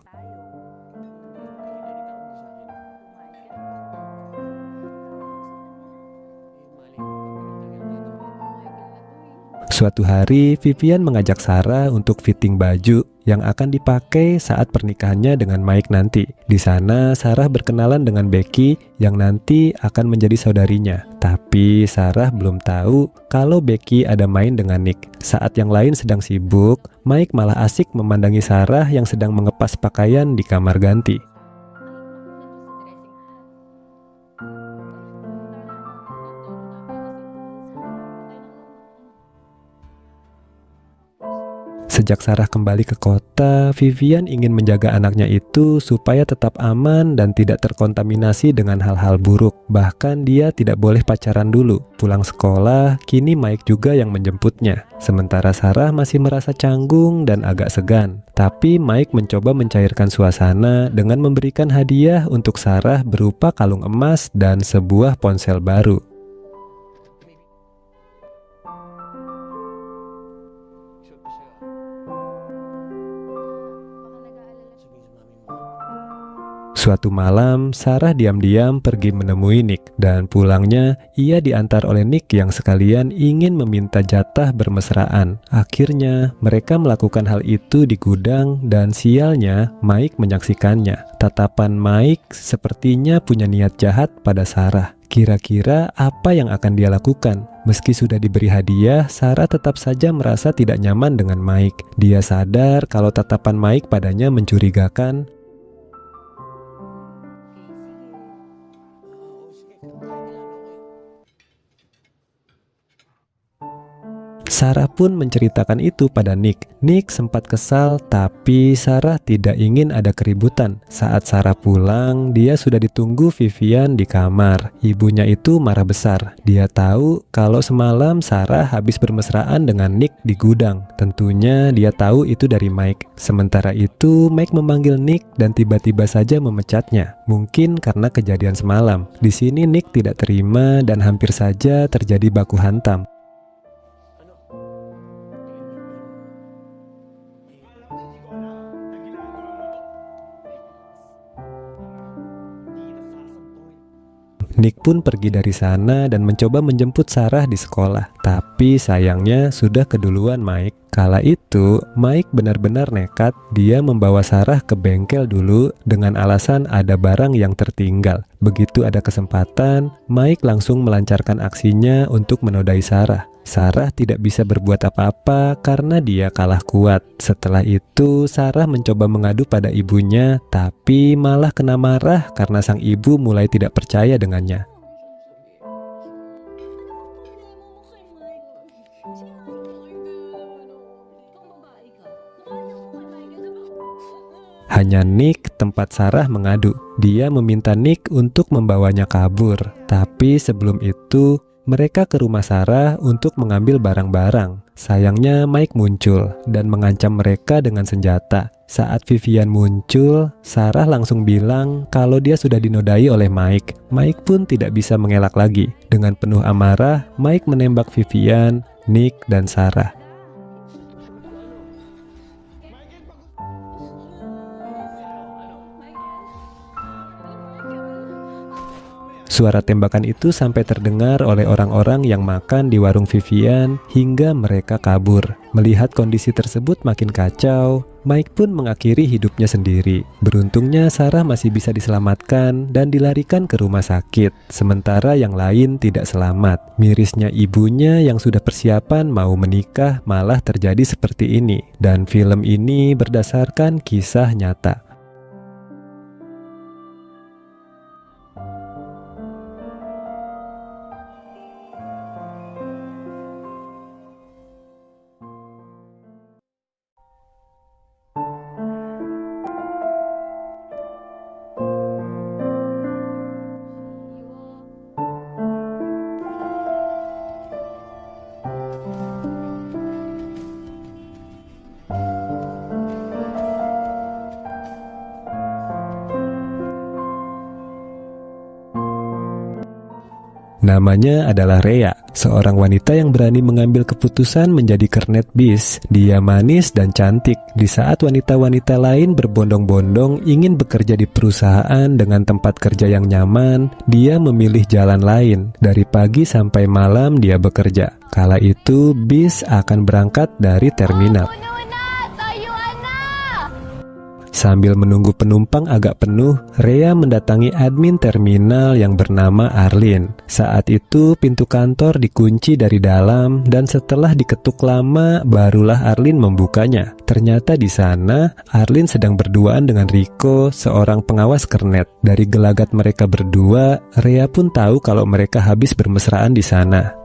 Suatu hari, Vivian mengajak Sarah untuk fitting baju yang akan dipakai saat pernikahannya dengan Mike nanti. Di sana, Sarah berkenalan dengan Becky yang nanti akan menjadi saudarinya. Tapi Sarah belum tahu kalau Becky ada main dengan Nick. Saat yang lain sedang sibuk, Mike malah asik memandangi Sarah yang sedang mengepas pakaian di kamar ganti. Sejak Sarah kembali ke kota, Vivian ingin menjaga anaknya itu supaya tetap aman dan tidak terkontaminasi dengan hal-hal buruk. Bahkan dia tidak boleh pacaran dulu. Pulang sekolah, kini Mike juga yang menjemputnya. Sementara Sarah masih merasa canggung dan agak segan. Tapi Mike mencoba mencairkan suasana dengan memberikan hadiah untuk Sarah berupa kalung emas dan sebuah ponsel baru. Suatu malam, Sarah diam-diam pergi menemui Nick, dan pulangnya ia diantar oleh Nick yang sekalian ingin meminta jatah bermesraan. Akhirnya, mereka melakukan hal itu di gudang dan sialnya Mike menyaksikannya. Tatapan Mike sepertinya punya niat jahat pada Sarah. Kira-kira apa yang akan dia lakukan? Meski sudah diberi hadiah, Sarah tetap saja merasa tidak nyaman dengan Mike. Dia sadar kalau tatapan Mike padanya mencurigakan. Sarah pun menceritakan itu pada Nick. Nick sempat kesal, tapi Sarah tidak ingin ada keributan. Saat Sarah pulang, dia sudah ditunggu Vivian di kamar. Ibunya itu marah besar. Dia tahu kalau semalam Sarah habis bermesraan dengan Nick di gudang. Tentunya dia tahu itu dari Mike. Sementara itu, Mike memanggil Nick dan tiba-tiba saja memecatnya. Mungkin karena kejadian semalam. Di sini Nick tidak terima dan hampir saja terjadi baku hantam. Nick pun pergi dari sana dan mencoba menjemput Sarah di sekolah. Tapi sayangnya sudah keduluan Mike. Kala itu, Mike benar-benar nekat. Dia membawa Sarah ke bengkel dulu dengan alasan ada barang yang tertinggal. Begitu ada kesempatan, Mike langsung melancarkan aksinya untuk menodai Sarah. Sarah tidak bisa berbuat apa-apa karena dia kalah kuat. Setelah itu, Sarah mencoba mengadu pada ibunya, tapi malah kena marah karena sang ibu mulai tidak percaya dengannya. Hanya Nick tempat Sarah mengadu. Dia meminta Nick untuk membawanya kabur. Tapi sebelum itu, mereka ke rumah Sarah untuk mengambil barang-barang. Sayangnya Mike muncul dan mengancam mereka dengan senjata. Saat Vivian muncul, Sarah langsung bilang kalau dia sudah dinodai oleh Mike. Mike pun tidak bisa mengelak lagi. Dengan penuh amarah, Mike menembak Vivian, Nick, dan Sarah. Suara tembakan itu sampai terdengar oleh orang-orang yang makan di warung Vivian hingga mereka kabur. Melihat kondisi tersebut makin kacau, Mike pun mengakhiri hidupnya sendiri. Beruntungnya Sarah masih bisa diselamatkan dan dilarikan ke rumah sakit, sementara yang lain tidak selamat. Mirisnya ibunya yang sudah persiapan mau menikah malah terjadi seperti ini. Dan film ini berdasarkan kisah nyata. Namanya adalah Rhea, seorang wanita yang berani mengambil keputusan menjadi kernet bis. Dia manis dan cantik. Di saat wanita-wanita lain berbondong-bondong ingin bekerja di perusahaan dengan tempat kerja yang nyaman, dia memilih jalan lain. Dari pagi sampai malam dia bekerja. Kala itu bis akan berangkat dari terminal. Sambil menunggu penumpang agak penuh, Rhea mendatangi admin terminal yang bernama Arlene. Saat itu pintu kantor dikunci dari dalam dan setelah diketuk lama barulah Arlene membukanya. Ternyata di sana Arlene sedang berduaan dengan Rico, seorang pengawas kernet. Dari gelagat mereka berdua, Rhea pun tahu kalau mereka habis bermesraan di sana.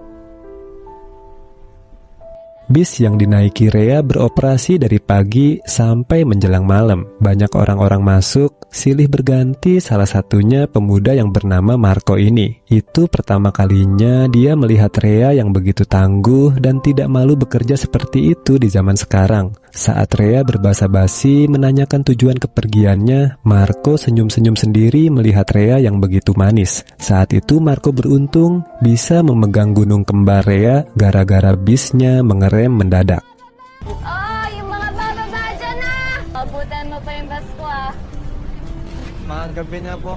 Bis yang dinaiki Rhea beroperasi dari pagi sampai menjelang malam. Banyak orang-orang masuk, silih berganti, salah satunya pemuda yang bernama Marco ini. Itu pertama kalinya dia melihat Rhea yang begitu tangguh dan tidak malu bekerja seperti itu di zaman sekarang. Saat Rhea berbasa-basi menanyakan tujuan kepergiannya, Marco senyum-senyum sendiri melihat Rhea yang begitu manis. Saat itu Marco beruntung bisa memegang gunung kembar Rhea gara-gara bisnya mengerem mendadak. Oh, yung mga bababa dyan na! Abutan mo pa yung bus ko ah. Mga gabi na po,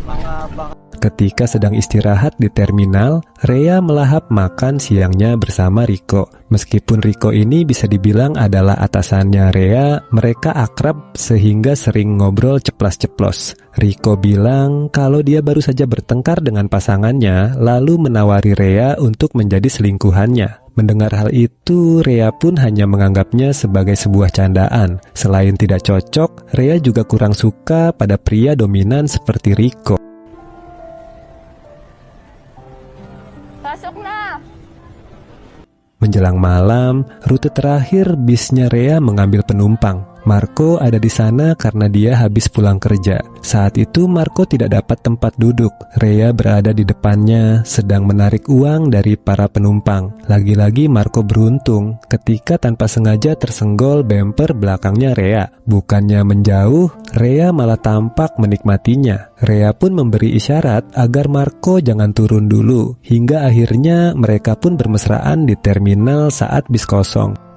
mga baka... Ketika sedang istirahat di terminal, Rhea melahap makan siangnya bersama Rico. Meskipun Rico ini bisa dibilang adalah atasannya Rhea, mereka akrab sehingga sering ngobrol ceplas-ceplos. Rico bilang kalau dia baru saja bertengkar dengan pasangannya, lalu menawari Rhea untuk menjadi selingkuhannya. Mendengar hal itu, Rhea pun hanya menganggapnya sebagai sebuah candaan. Selain tidak cocok, Rhea juga kurang suka pada pria dominan seperti Rico. Pasok na! Menjelang malam, rute terakhir bisnya Rhea mengambil penumpang. Marco ada di sana karena dia habis pulang kerja. Saat itu Marco tidak dapat tempat duduk. Rhea berada di depannya, sedang menarik uang dari para penumpang. Lagi-lagi Marco beruntung ketika tanpa sengaja tersenggol bemper belakangnya Rhea. Bukannya menjauh, Rhea malah tampak menikmatinya. Rhea pun memberi isyarat agar Marco jangan turun dulu. Hingga akhirnya mereka pun bermesraan di terminal saat bis kosong.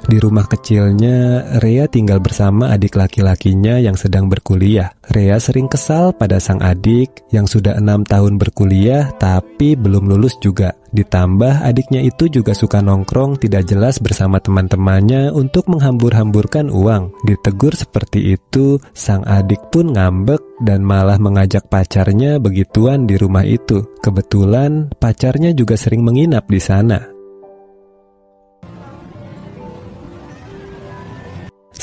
Di rumah kecilnya, Rhea tinggal bersama adik laki-lakinya yang sedang berkuliah. Rhea sering kesal pada sang adik yang sudah 6 tahun berkuliah tapi belum lulus juga. Ditambah adiknya itu juga suka nongkrong tidak jelas bersama teman-temannya untuk menghambur-hamburkan uang. Ditegur seperti itu, sang adik pun ngambek dan malah mengajak pacarnya begituan di rumah itu. Kebetulan pacarnya juga sering menginap di sana.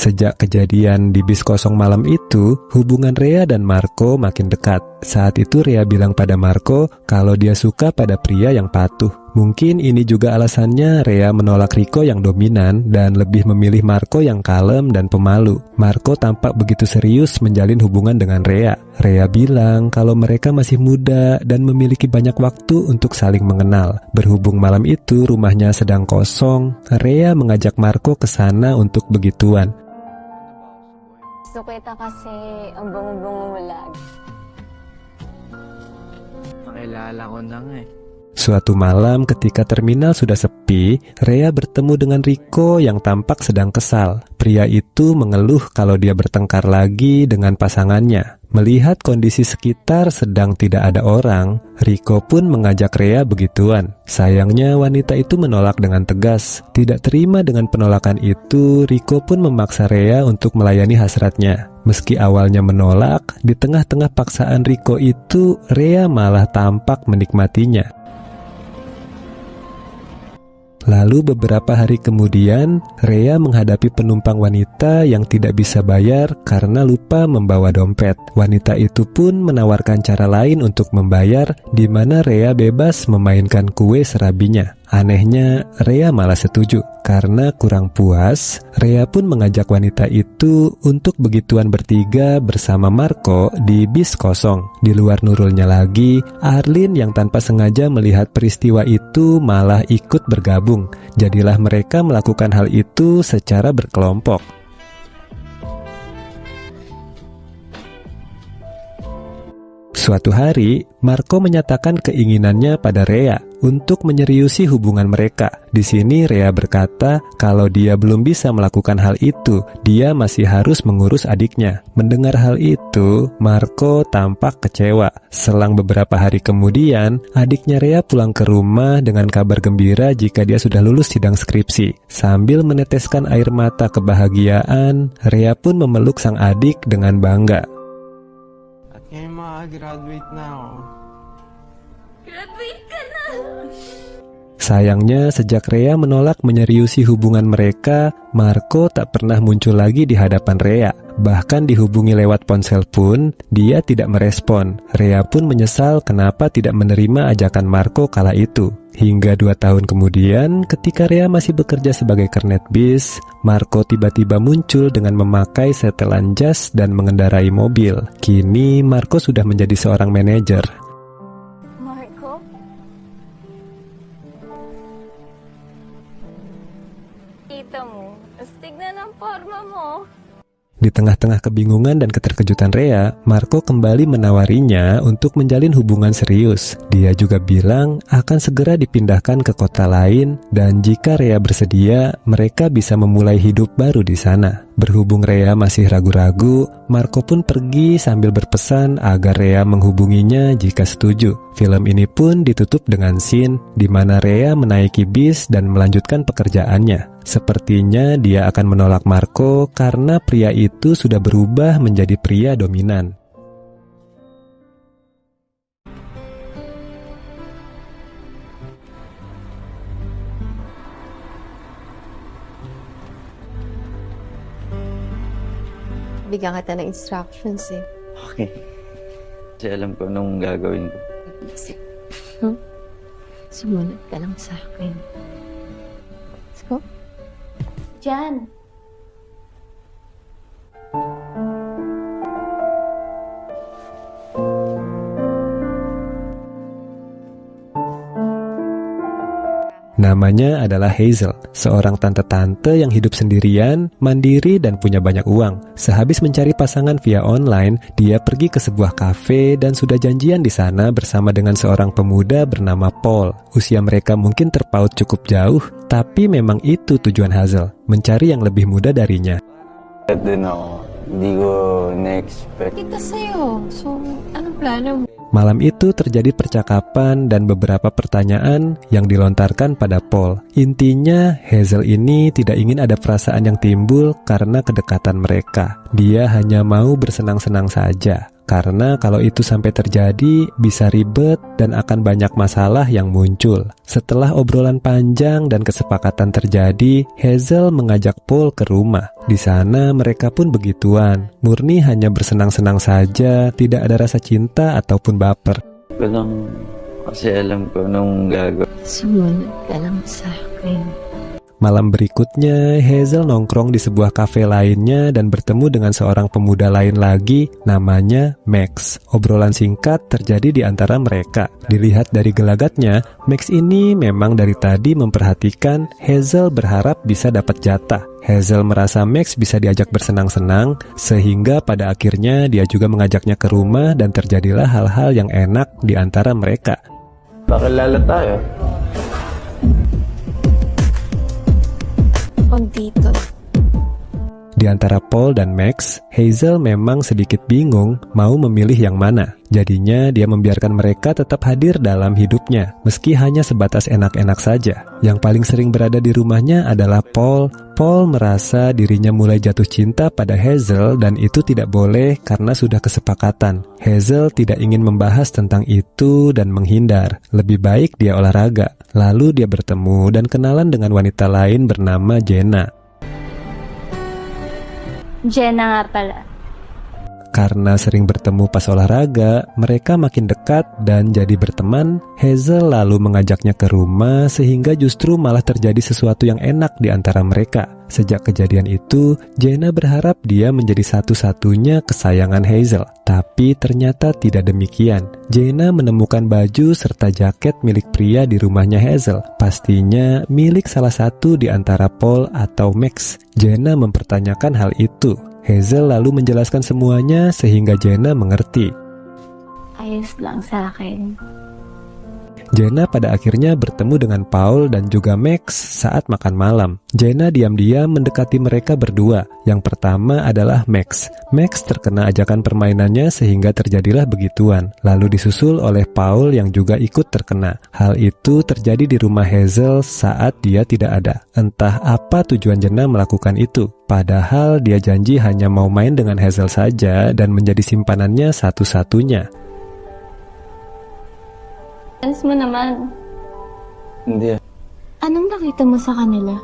Sejak kejadian di bis kosong malam itu, hubungan Rhea dan Marco makin dekat. Saat itu Rea bilang pada Marco kalau dia suka pada pria yang patuh. Mungkin ini juga alasannya Rea menolak Rico yang dominan dan lebih memilih Marco yang kalem dan pemalu. Marco tampak begitu serius menjalin hubungan dengan Rea. Rea bilang kalau mereka masih muda dan memiliki banyak waktu untuk saling mengenal. Berhubung malam itu rumahnya sedang kosong, Rea mengajak Marco ke sana untuk begituan. Gusto kita kasi ang bango-bango mo lagi. Makilala ko na nga eh. Suatu malam ketika terminal sudah sepi, Rea bertemu dengan Rico yang tampak sedang kesal. Pria itu mengeluh kalau dia bertengkar lagi dengan pasangannya. Melihat kondisi sekitar sedang tidak ada orang, Rico pun mengajak Rea begituan. Sayangnya wanita itu menolak dengan tegas. Tidak terima dengan penolakan itu, Rico pun memaksa Rea untuk melayani hasratnya. Meski awalnya menolak, di tengah-tengah paksaan Rico itu, Rea malah tampak menikmatinya. Lalu beberapa hari kemudian, Rea menghadapi penumpang wanita yang tidak bisa bayar karena lupa membawa dompet. Wanita itu pun menawarkan cara lain untuk membayar, di mana Rea bebas memainkan kue serabinya. Anehnya, Rea malah setuju. Karena kurang puas, Rea pun mengajak wanita itu untuk begituan bertiga bersama Marco di bis kosong. Di luar Nurulnya lagi, Arlin yang tanpa sengaja melihat peristiwa itu malah ikut bergabung. Jadilah mereka melakukan hal itu secara berkelompok. Suatu hari, Marco menyatakan keinginannya pada Rea untuk menyeriusi hubungan mereka. Di sini Rea berkata kalau dia belum bisa melakukan hal itu, dia masih harus mengurus adiknya. Mendengar hal itu, Marco tampak kecewa. Selang beberapa hari kemudian, adiknya Rea pulang ke rumah dengan kabar gembira jika dia sudah lulus sidang skripsi. Sambil meneteskan air mata kebahagiaan, Rea pun memeluk sang adik dengan bangga. Ngayon makagraduate na ako. Graduate ka na! Sayangnya, sejak Rea menolak menyeriusi hubungan mereka, Marco tak pernah muncul lagi di hadapan Rea. Bahkan dihubungi lewat ponsel pun, dia tidak merespon. Rea pun menyesal kenapa tidak menerima ajakan Marco kala itu. Hingga 2 tahun kemudian, ketika Rea masih bekerja sebagai kernet bis, Marco tiba-tiba muncul dengan memakai setelan jas dan mengendarai mobil. Kini, Marco sudah menjadi seorang manajer. Marco? Kita mo, astig na ng forma mo. Di tengah-tengah kebingungan dan keterkejutan Rea, Marco kembali menawarinya untuk menjalin hubungan serius. Dia juga bilang akan segera dipindahkan ke kota lain dan jika Rea bersedia, mereka bisa memulai hidup baru di sana. Berhubung Rea masih ragu-ragu, Marco pun pergi sambil berpesan agar Rea menghubunginya jika setuju. Film ini pun ditutup dengan scene di mana Rea menaiki bis dan melanjutkan pekerjaannya. Sepertinya dia akan menolak Marco karena pria itu sudah berubah menjadi pria dominan. Bigyan kita ng instructions eh. Okay. Kasi alam ko anong gagawin ko. Sumunod ka lang sa akin. Let's go. Jan, Namanya adalah Hazel, seorang tante-tante yang hidup sendirian, mandiri dan punya banyak uang. Sehabis mencari pasangan via online, dia pergi ke sebuah kafe dan sudah janjian di sana bersama dengan seorang pemuda bernama Paul. Usia mereka mungkin terpaut cukup jauh, tapi memang itu tujuan Hazel, mencari yang lebih muda darinya. At din ako, hindi ko na-expect. Kita sa'yo. So, anong plano mo? Malam itu terjadi percakapan dan beberapa pertanyaan yang dilontarkan pada Paul. Intinya, Hazel ini tidak ingin ada perasaan yang timbul karena kedekatan mereka. Dia hanya mau bersenang-senang saja. karena kalau itu sampai terjadi bisa ribet dan akan banyak masalah yang muncul. Setelah obrolan panjang dan kesepakatan terjadi, Hazel mengajak Paul ke rumah. Di sana mereka pun begituan, murni hanya bersenang-senang saja, tidak ada rasa cinta ataupun baper. Ko lang kasi alam ko nung gagawin. Sumunod ka lang sa akin. Malam berikutnya, Hazel nongkrong di sebuah kafe lainnya dan bertemu dengan seorang pemuda lain lagi, namanya Max. Obrolan singkat terjadi di antara mereka. Dilihat dari gelagatnya, Max ini memang dari tadi memperhatikan Hazel berharap bisa dapat jatah. Hazel merasa Max bisa diajak bersenang-senang, sehingga pada akhirnya dia juga mengajaknya ke rumah dan terjadilah hal-hal yang enak di antara mereka. Pakilala tayo. Dito. Di antara Paul dan Max, Hazel memang sedikit bingung mau memilih yang mana. Jadinya dia membiarkan mereka tetap hadir dalam hidupnya, meski hanya sebatas enak-enak saja. Yang paling sering berada di rumahnya adalah Paul. Paul merasa dirinya mulai jatuh cinta pada Hazel dan itu tidak boleh karena sudah kesepakatan. Hazel tidak ingin membahas tentang itu dan menghindar. Lebih baik dia olahraga. Lalu dia bertemu dan kenalan dengan wanita lain bernama Jenna. Jenna nga pala. Karena sering bertemu pas olahraga, mereka makin dekat dan jadi berteman. Hazel lalu mengajaknya ke rumah sehingga justru malah terjadi sesuatu yang enak di antara mereka. Sejak kejadian itu, Jenna berharap dia menjadi satu-satunya kesayangan Hazel. Tapi ternyata tidak demikian. Jenna menemukan baju serta jaket milik pria di rumahnya Hazel. Pastinya milik salah satu di antara Paul atau Max. Jenna mempertanyakan hal itu. Hazel lalu menjelaskan semuanya sehingga Jenna mengerti. Ayos lang sa akin. Jenna pada akhirnya bertemu dengan Paul dan juga Max saat makan malam. Jenna diam-diam mendekati mereka berdua. Yang pertama adalah Max. Max terkena ajakan permainannya sehingga terjadilah begituan. Lalu disusul oleh Paul yang juga ikut terkena. Hal itu terjadi di rumah Hazel saat dia tidak ada. Entah apa tujuan Jenna melakukan itu. Padahal dia janji hanya mau main dengan Hazel saja dan menjadi simpanannya satu-satunya. Mo naman. Hindi. Anong nakita mo sa kanila?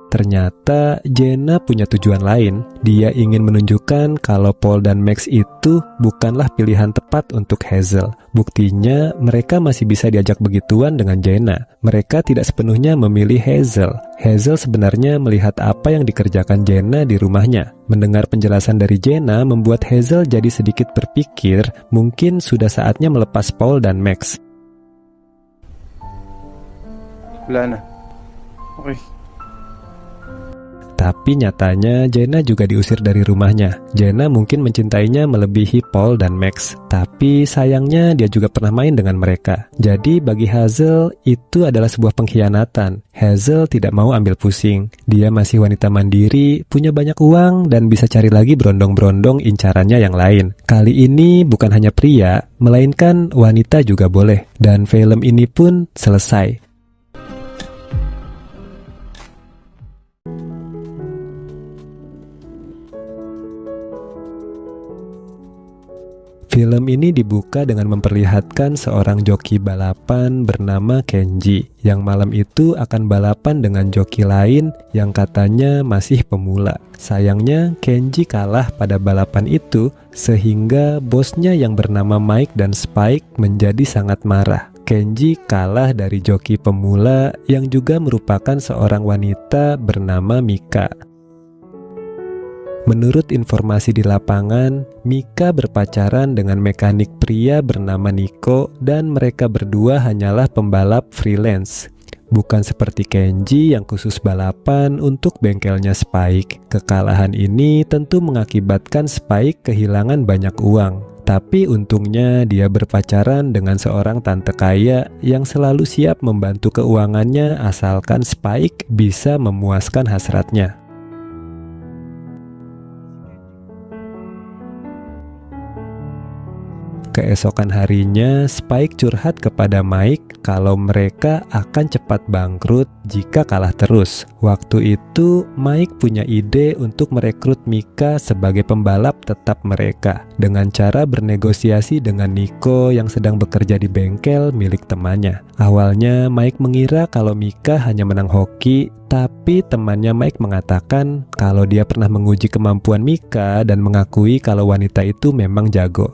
Ternyata Jenna punya tujuan lain. Dia ingin menunjukkan kalau Paul dan Max itu bukanlah pilihan tepat untuk Hazel. Buktinya mereka masih bisa diajak begituan dengan Jenna. Mereka tidak sepenuhnya memilih Hazel. Hazel sebenarnya melihat apa yang dikerjakan Jenna di rumahnya. Mendengar penjelasan dari Jenna membuat Hazel jadi sedikit berpikir mungkin sudah saatnya melepas Paul dan Max. Wala na. Okay. Tapi nyatanya Jenna juga diusir dari rumahnya. Jenna mungkin mencintainya melebihi Paul dan Max. Tapi sayangnya dia juga pernah main dengan mereka. Jadi bagi Hazel itu adalah sebuah pengkhianatan. Hazel tidak mau ambil pusing. Dia masih wanita mandiri, punya banyak uang, dan bisa cari lagi berondong-berondong incarannya yang lain. Kali ini bukan hanya pria, melainkan wanita juga boleh. Dan film ini pun selesai. Film ini dibuka dengan memperlihatkan seorang joki balapan bernama Kenji yang malam itu akan balapan dengan joki lain yang katanya masih pemula. Sayangnya Kenji kalah pada balapan itu sehingga bosnya yang bernama Mike dan Spike menjadi sangat marah. Kenji kalah dari joki pemula yang juga merupakan seorang wanita bernama Mika. Menurut informasi di lapangan, Mika berpacaran dengan mekanik pria bernama Nico dan mereka berdua hanyalah pembalap freelance. Bukan seperti Kenji yang khusus balapan untuk bengkelnya Spike. Kekalahan ini tentu mengakibatkan Spike kehilangan banyak uang. Tapi untungnya dia berpacaran dengan seorang tante kaya yang selalu siap membantu keuangannya asalkan Spike bisa memuaskan hasratnya. Keesokan harinya, Spike curhat kepada Mike kalau mereka akan cepat bangkrut jika kalah terus. Waktu itu, Mike punya ide untuk merekrut Mika sebagai pembalap tetap mereka dengan cara bernegosiasi dengan Nico yang sedang bekerja di bengkel milik temannya. Awalnya, Mike mengira kalau Mika hanya menang hoki, tapi temannya Mike mengatakan kalau dia pernah menguji kemampuan Mika dan mengakui kalau wanita itu memang jago.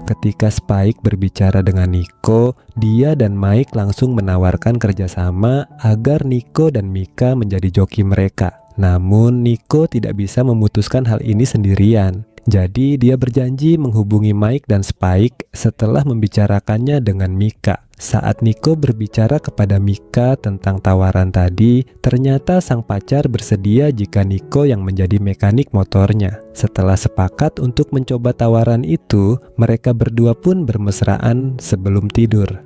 Ketika Spike berbicara dengan Nico, dia dan Mike langsung menawarkan kerjasama agar Nico dan Mika menjadi joki mereka. Namun Nico tidak bisa memutuskan hal ini sendirian. Jadi dia berjanji menghubungi Mike dan Spike setelah membicarakannya dengan Mika. Saat Nico berbicara kepada Mika tentang tawaran tadi, ternyata sang pacar bersedia jika Nico yang menjadi mekanik motornya. Setelah sepakat untuk mencoba tawaran itu, mereka berdua pun bermesraan sebelum tidur.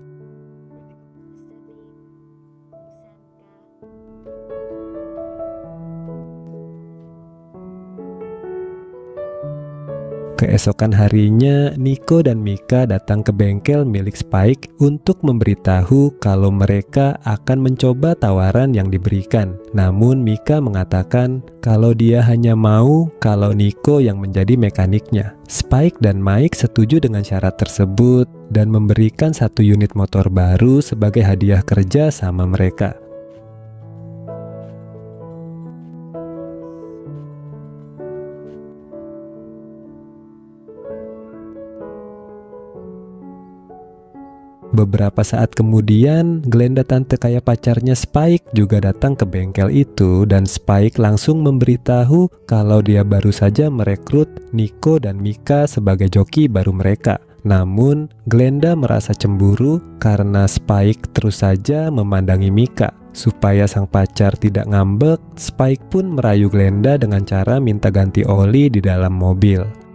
Keesokan harinya, Nico dan Mika datang ke bengkel milik Spike untuk memberitahu kalau mereka akan mencoba tawaran yang diberikan. Namun Mika mengatakan kalau dia hanya mau kalau Nico yang menjadi mekaniknya. Spike dan Mike setuju dengan syarat tersebut dan memberikan 1 unit motor baru sebagai hadiah kerja sama mereka. Beberapa saat kemudian, Glenda tante kaya pacarnya Spike juga datang ke bengkel itu dan Spike langsung memberitahu kalau dia baru saja merekrut Nico dan Mika sebagai joki baru mereka. Namun, Glenda merasa cemburu karena Spike terus saja memandangi Mika. Supaya sang pacar tidak ngambek, Spike pun merayu Glenda dengan cara minta ganti oli di dalam mobil.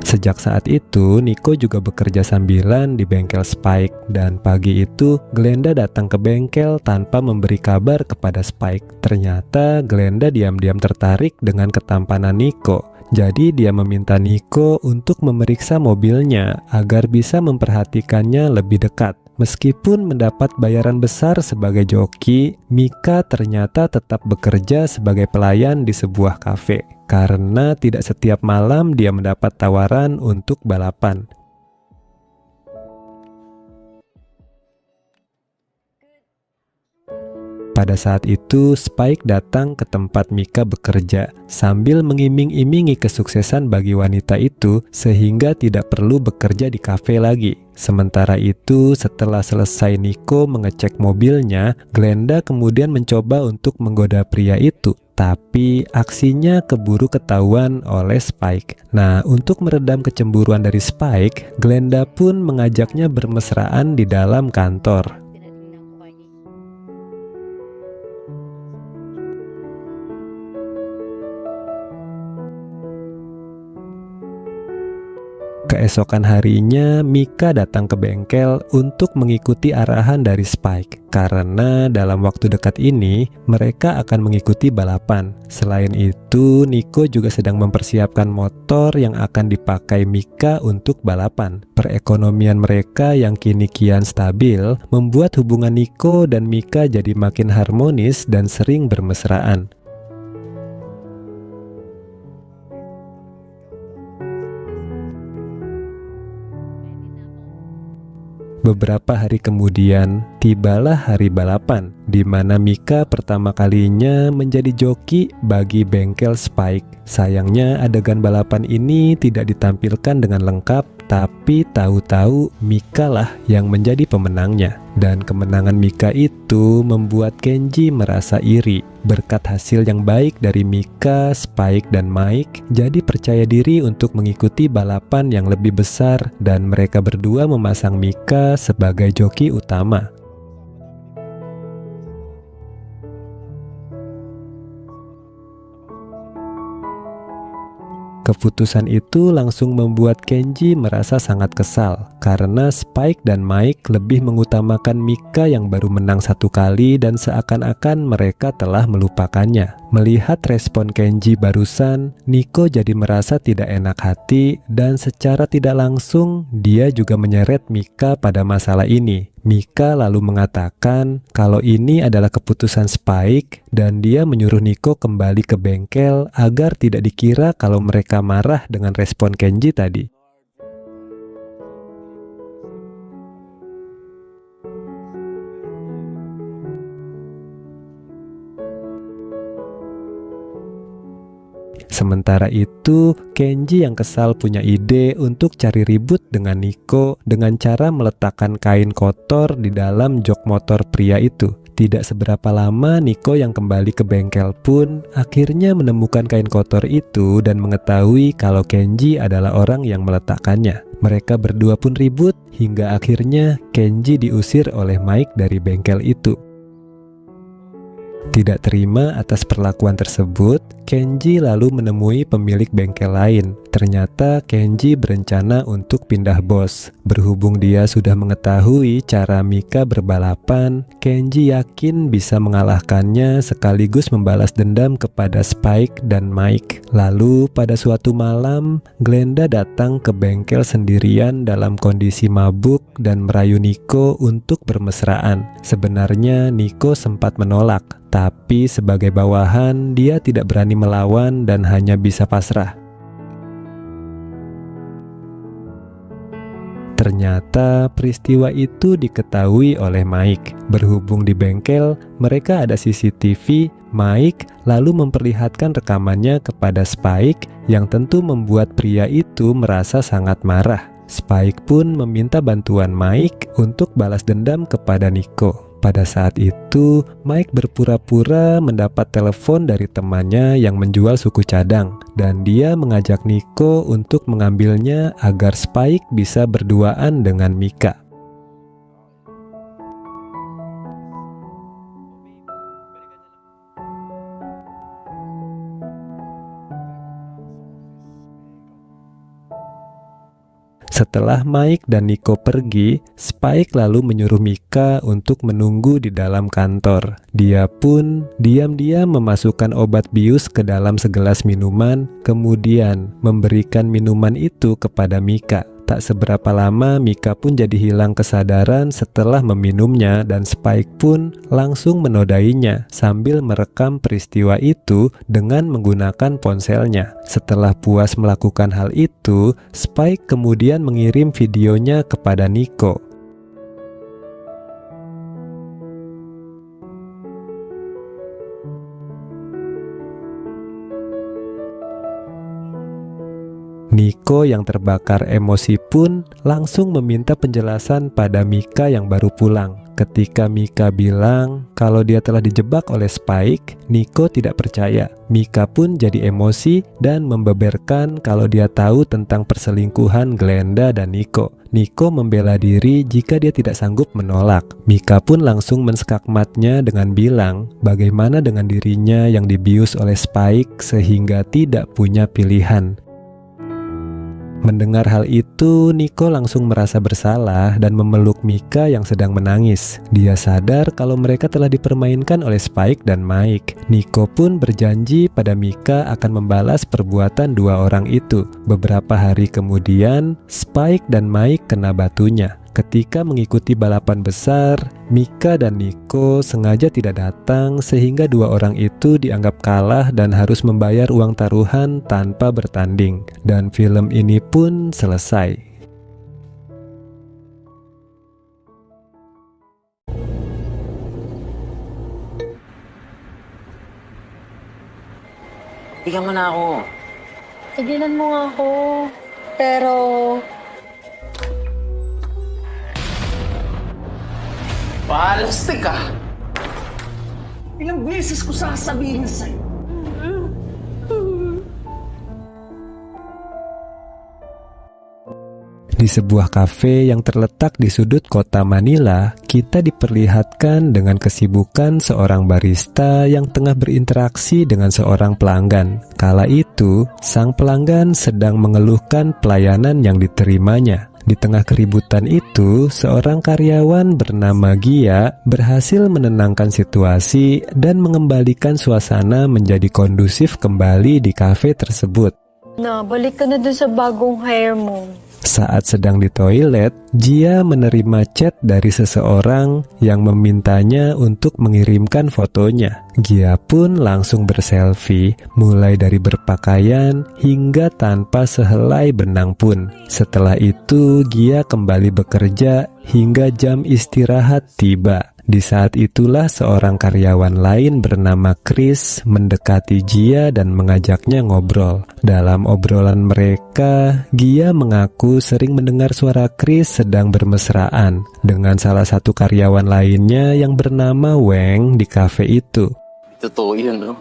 Sejak saat itu, Nico juga bekerja sambilan di bengkel Spike dan pagi itu Glenda datang ke bengkel tanpa memberi kabar kepada Spike. Ternyata Glenda diam-diam tertarik dengan ketampanan Nico. Jadi dia meminta Nico untuk memeriksa mobilnya agar bisa memperhatikannya lebih dekat. Meskipun mendapat bayaran besar sebagai joki, Mika ternyata tetap bekerja sebagai pelayan di sebuah kafe. Karena tidak setiap malam dia mendapat tawaran untuk balapan. Pada saat itu, Spike datang ke tempat Mika bekerja sambil mengiming-imingi kesuksesan bagi wanita itu sehingga tidak perlu bekerja di kafe lagi. Sementara itu, setelah selesai Nico mengecek mobilnya, Glenda kemudian mencoba untuk menggoda pria itu. Tapi aksinya keburu ketahuan oleh Spike. Nah, untuk meredam kecemburuan dari Spike, Glenda pun mengajaknya bermesraan di dalam kantor. Keesokan harinya, Mika datang ke bengkel untuk mengikuti arahan dari Spike. Karena dalam waktu dekat ini, mereka akan mengikuti balapan. Selain itu, Nico juga sedang mempersiapkan motor yang akan dipakai Mika untuk balapan. Perekonomian mereka yang kini kian stabil, membuat hubungan Nico dan Mika jadi makin harmonis dan sering bermesraan. Beberapa hari kemudian, tibalah hari balapan, di mana Mika pertama kalinya menjadi joki bagi bengkel Spike. Sayangnya adegan balapan ini tidak ditampilkan dengan lengkap, tapi tahu-tahu Mika lah yang menjadi pemenangnya. Dan kemenangan Mika itu membuat Kenji merasa iri. Berkat hasil yang baik dari Mika, Spike, dan Mike, jadi percaya diri untuk mengikuti balapan yang lebih besar dan mereka berdua memasang Mika sebagai joki utama. Keputusan itu langsung membuat Kenji merasa sangat kesal karena Spike dan Mike lebih mengutamakan Mika yang baru menang 1 kali dan seakan-akan mereka telah melupakannya. Melihat respon Kenji barusan, Nico jadi merasa tidak enak hati dan secara tidak langsung dia juga menyeret Mika pada masalah ini. Mika lalu mengatakan kalau ini adalah keputusan Spike dan dia menyuruh Nico kembali ke bengkel agar tidak dikira kalau mereka marah dengan respon Kenji tadi. Sementara itu, Kenji yang kesal punya ide untuk cari ribut dengan Nico dengan cara meletakkan kain kotor di dalam jok motor pria itu. Tidak seberapa lama Nico yang kembali ke bengkel pun akhirnya menemukan kain kotor itu dan mengetahui kalau Kenji adalah orang yang meletakkannya. Mereka berdua pun ribut hingga akhirnya Kenji diusir oleh Mike dari bengkel itu. Tidak terima atas perlakuan tersebut, Kenji lalu menemui pemilik bengkel lain. Ternyata Kenji berencana untuk pindah bos. Berhubung dia sudah mengetahui cara Mika berbalapan, Kenji yakin bisa mengalahkannya sekaligus membalas dendam kepada Spike dan Mike. Lalu pada suatu malam, Glenda datang ke bengkel sendirian dalam kondisi mabuk dan merayu Nico untuk bermesraan. Sebenarnya Nico sempat menolak, tapi sebagai bawahan dia tidak berani melawan dan hanya bisa pasrah. Ternyata peristiwa itu diketahui oleh Mike. Berhubung di bengkel mereka ada CCTV, Mike lalu memperlihatkan rekamannya kepada Spike yang tentu membuat pria itu merasa sangat marah. Spike pun meminta bantuan Mike untuk balas dendam kepada Nico. Pada saat itu, Mike berpura-pura mendapat telepon dari temannya yang menjual suku cadang dan dia mengajak Nico untuk mengambilnya agar Spike bisa berduaan dengan Mika. Setelah Mike dan Nico pergi, Spike lalu menyuruh Mika untuk menunggu di dalam kantor. Dia pun diam-diam memasukkan obat bius ke dalam segelas minuman, kemudian memberikan minuman itu kepada Mika. Tak seberapa lama Mika pun jadi hilang kesadaran setelah meminumnya dan Spike pun langsung menodainya sambil merekam peristiwa itu dengan menggunakan ponselnya. Setelah puas melakukan hal itu, Spike kemudian mengirim videonya kepada Nico. Nico yang terbakar emosi pun langsung meminta penjelasan pada Mika yang baru pulang. Ketika Mika bilang kalau dia telah dijebak oleh Spike, Nico tidak percaya. Mika pun jadi emosi dan membeberkan kalau dia tahu tentang perselingkuhan Glenda dan Nico. Nico membela diri jika dia tidak sanggup menolak. Mika pun langsung menskakmatnya dengan bilang bagaimana dengan dirinya yang dibius oleh Spike sehingga tidak punya pilihan. Mendengar hal itu, Nico langsung merasa bersalah dan memeluk Mika yang sedang menangis. Dia sadar kalau mereka telah dipermainkan oleh Spike dan Mike. Nico pun berjanji pada Mika akan membalas perbuatan dua orang itu. Beberapa hari kemudian, Spike dan Mike kena batunya. Ketika mengikuti balapan besar, Mika dan Nico sengaja tidak datang sehingga dua orang itu dianggap kalah dan harus membayar uang taruhan tanpa bertanding. Dan film ini pun selesai. Bigyan mo na ako. Tigilan mo nga ako. Pero... Palastik ka! Ilang beses ko sasabihin sa'yo. Di sebuah kafe yang terletak di sudut kota Manila, kita diperlihatkan dengan kesibukan seorang barista yang tengah berinteraksi dengan seorang pelanggan. Kala itu, sang pelanggan sedang mengeluhkan pelayanan yang diterimanya. Di tengah keributan itu, seorang karyawan bernama Gia berhasil menenangkan situasi dan mengembalikan suasana menjadi kondusif kembali di kafe tersebut. Na, balik ka na dun sa bagong hair mo. Saat sedang di toilet, Gia menerima chat dari seseorang yang memintanya untuk mengirimkan fotonya. Gia pun langsung berselfie, mulai dari berpakaian hingga tanpa sehelai benang pun. Setelah itu, Gia kembali bekerja hingga jam istirahat tiba. Di saat itulah seorang karyawan lain bernama Chris mendekati Gia dan mengajaknya ngobrol. Dalam obrolan mereka, Gia mengaku sering mendengar suara Chris sedang bermesraan dengan salah satu karyawan lainnya yang bernama Weng di kafe itu. Totoo yun, no?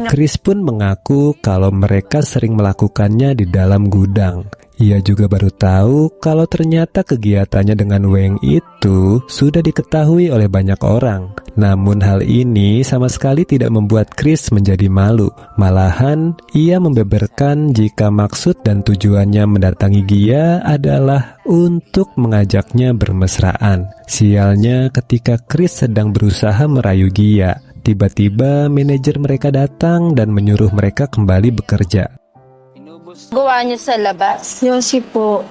Chris pun mengaku kalau mereka sering melakukannya di dalam gudang. Ia juga baru tahu kalau ternyata kegiatannya dengan Weng itu sudah diketahui oleh banyak orang. Namun hal ini sama sekali tidak membuat Chris menjadi malu. Malahan, ia membeberkan jika maksud dan tujuannya mendatangi Gia adalah untuk mengajaknya bermesraan. Sialnya ketika Chris sedang berusaha merayu Gia, tiba-tiba manajer mereka datang dan menyuruh mereka kembali bekerja. Gawa niyo sa labas. Yosi po.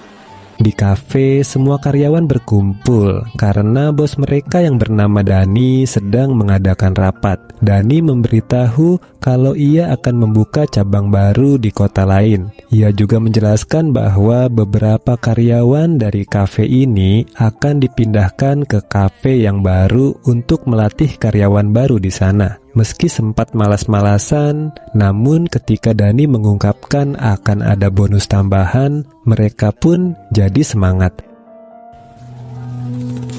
Di kafe, semua karyawan berkumpul karena bos mereka yang bernama Dani sedang mengadakan rapat. Dani memberitahu kalau ia akan membuka cabang baru di kota lain. Ia juga menjelaskan bahwa beberapa karyawan dari kafe ini akan dipindahkan ke kafe yang baru untuk melatih karyawan baru di sana. Meski sempat malas-malasan, namun ketika Dani mengungkapkan akan ada bonus tambahan, mereka pun jadi semangat.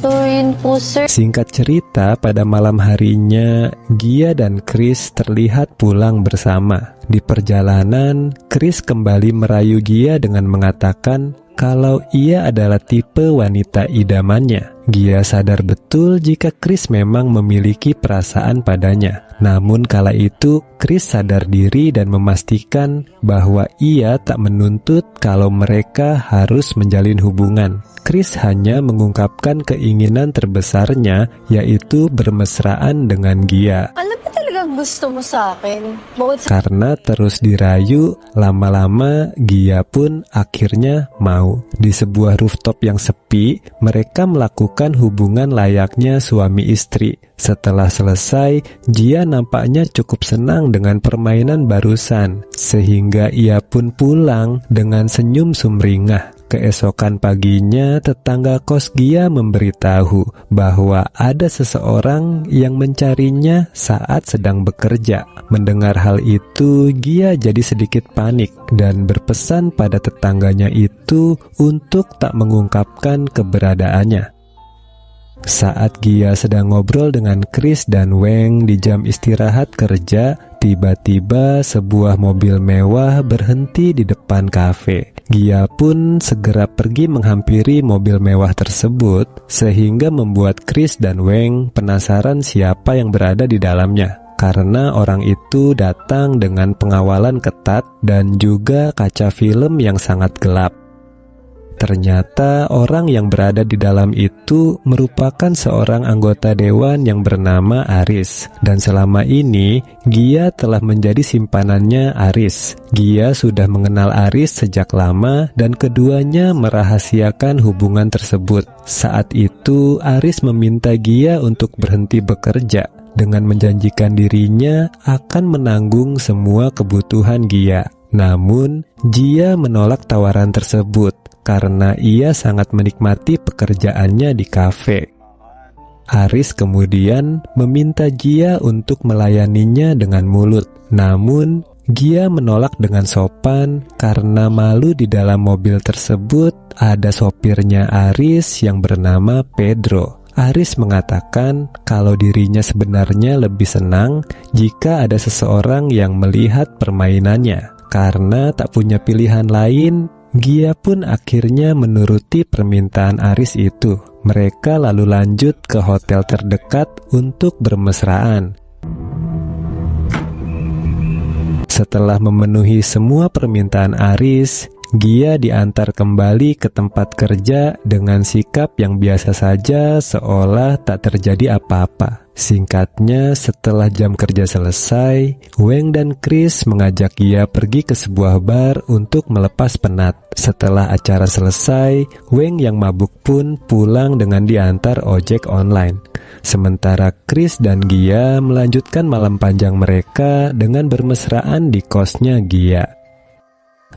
Turin po, sir. Singkat cerita, pada malam harinya, Gia dan Chris terlihat pulang bersama. Di perjalanan, Chris kembali merayu Gia dengan mengatakan kalau ia adalah tipe wanita idamannya. Gia sadar betul jika Chris memang memiliki perasaan padanya. Namun kala itu, Chris sadar diri dan memastikan bahwa ia tak menuntut kalau mereka harus menjalin hubungan. Chris hanya mengungkapkan keinginan terbesarnya, yaitu bermesraan dengan Gia. Ano ba talagang gusto mo sa akin? Karena terus dirayu, lama-lama Gia pun akhirnya mau. Di sebuah rooftop yang sepi, mereka melakukan hubungan layaknya suami istri. Setelah selesai, Gia nampaknya cukup senang dengan permainan barusan, sehingga ia pun pulang dengan senyum sumringah. Keesokan paginya, tetangga kos Gia memberitahu bahwa ada seseorang yang mencarinya saat sedang bekerja. Mendengar hal itu, Gia jadi sedikit panik dan berpesan pada tetangganya itu untuk tak mengungkapkan keberadaannya. Saat Gia sedang ngobrol dengan Chris dan Weng di jam istirahat kerja, tiba-tiba sebuah mobil mewah berhenti di depan kafe. Gia pun segera pergi menghampiri mobil mewah tersebut, sehingga membuat Chris dan Weng penasaran siapa yang berada di dalamnya. Karena orang itu datang dengan pengawalan ketat dan juga kaca film yang sangat gelap. Ternyata orang yang berada di dalam itu merupakan seorang anggota dewan yang bernama Aris. Dan selama ini, Gia telah menjadi simpanannya Aris. Gia sudah mengenal Aris sejak lama dan keduanya merahasiakan hubungan tersebut. Saat itu, Aris meminta Gia untuk berhenti bekerja dengan menjanjikan dirinya akan menanggung semua kebutuhan Gia. Namun, Gia menolak tawaran tersebut karena ia sangat menikmati pekerjaannya di kafe. Aris kemudian meminta Gia untuk melayaninya dengan mulut. Namun, Gia menolak dengan sopan karena malu di dalam mobil tersebut ada sopirnya Aris yang bernama Pedro. Aris mengatakan kalau dirinya sebenarnya lebih senang jika ada seseorang yang melihat permainannya. Karena tak punya pilihan lain, Gia pun akhirnya menuruti permintaan Aris itu. Mereka lalu lanjut ke hotel terdekat untuk bermesraan. Setelah memenuhi semua permintaan Aris, Gia diantar kembali ke tempat kerja dengan sikap yang biasa saja, seolah tak terjadi apa-apa. Singkatnya, setelah jam kerja selesai, Weng dan Chris mengajak Gia pergi ke sebuah bar untuk melepas penat. Setelah acara selesai, Weng yang mabuk pun pulang dengan diantar ojek online. Sementara Chris dan Gia melanjutkan malam panjang mereka dengan bermesraan di kosnya Gia.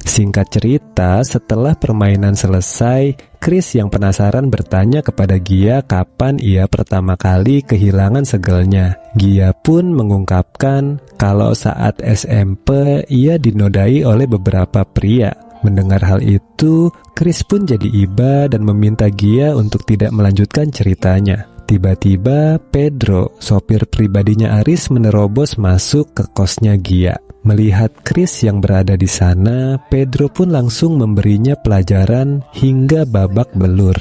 Singkat cerita, setelah permainan selesai, Chris yang penasaran bertanya kepada Gia kapan ia pertama kali kehilangan segelnya. Gia pun mengungkapkan kalau saat SMP ia dinodai oleh beberapa pria. Mendengar hal itu, Chris pun jadi iba dan meminta Gia untuk tidak melanjutkan ceritanya. Tiba-tiba, Pedro, sopir pribadinya Aris, menerobos masuk ke kosnya Gia. Melihat Chris yang berada di sana, Pedro pun langsung memberinya pelajaran hingga babak belur.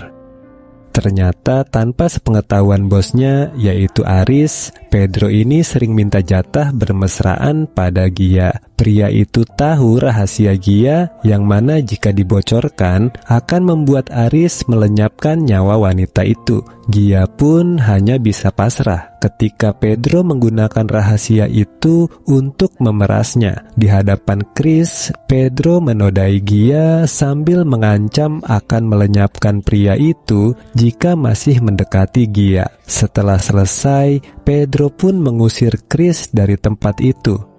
Ternyata tanpa sepengetahuan bosnya, yaitu Aris, Pedro ini sering minta jatah bermesraan pada Gia. Pria itu tahu rahasia Gia yang mana jika dibocorkan akan membuat Aris melenyapkan nyawa wanita itu. Gia pun hanya bisa pasrah ketika Pedro menggunakan rahasia itu untuk memerasnya. Di hadapan Chris, Pedro menodai Gia sambil mengancam akan melenyapkan pria itu jika masih mendekati Gia. Setelah selesai, Pedro pun mengusir Chris dari tempat itu.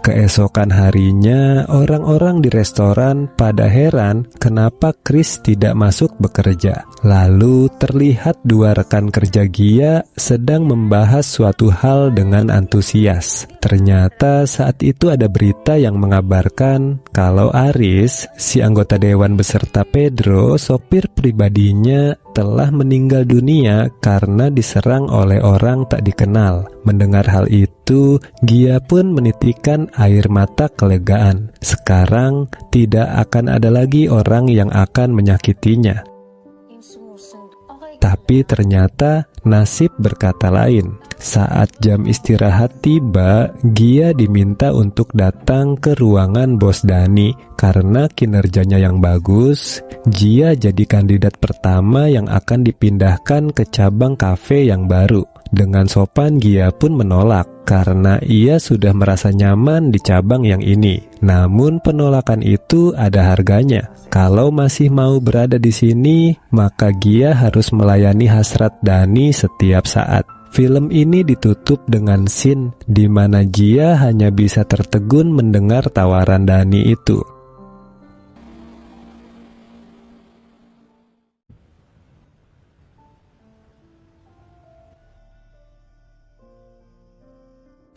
Keesokan harinya, orang-orang di restoran pada heran kenapa Chris tidak masuk bekerja. Lalu terlihat dua rekan kerja Gia sedang membahas suatu hal dengan antusias. Ternyata saat itu ada berita yang mengabarkan kalau Aris, si anggota dewan beserta Pedro, sopir pribadinya, telah meninggal dunia karena diserang oleh orang tak dikenal. Mendengar hal itu, Gia pun menitikkan air mata kelegaan. Sekarang tidak akan ada lagi orang yang akan menyakitinya. Tapi ternyata nasib berkata lain. Saat jam istirahat tiba, Gia diminta untuk datang ke ruangan bos Dani. Karena kinerjanya yang bagus, Gia jadi kandidat pertama yang akan dipindahkan ke cabang kafe yang baru. Dengan sopan Gia pun menolak karena ia sudah merasa nyaman di cabang yang ini. Namun penolakan itu ada harganya. Kalau masih mau berada di sini, maka Gia harus melayani hasrat Dani setiap saat. Film ini ditutup dengan scene di mana Gia hanya bisa tertegun mendengar tawaran Dani itu.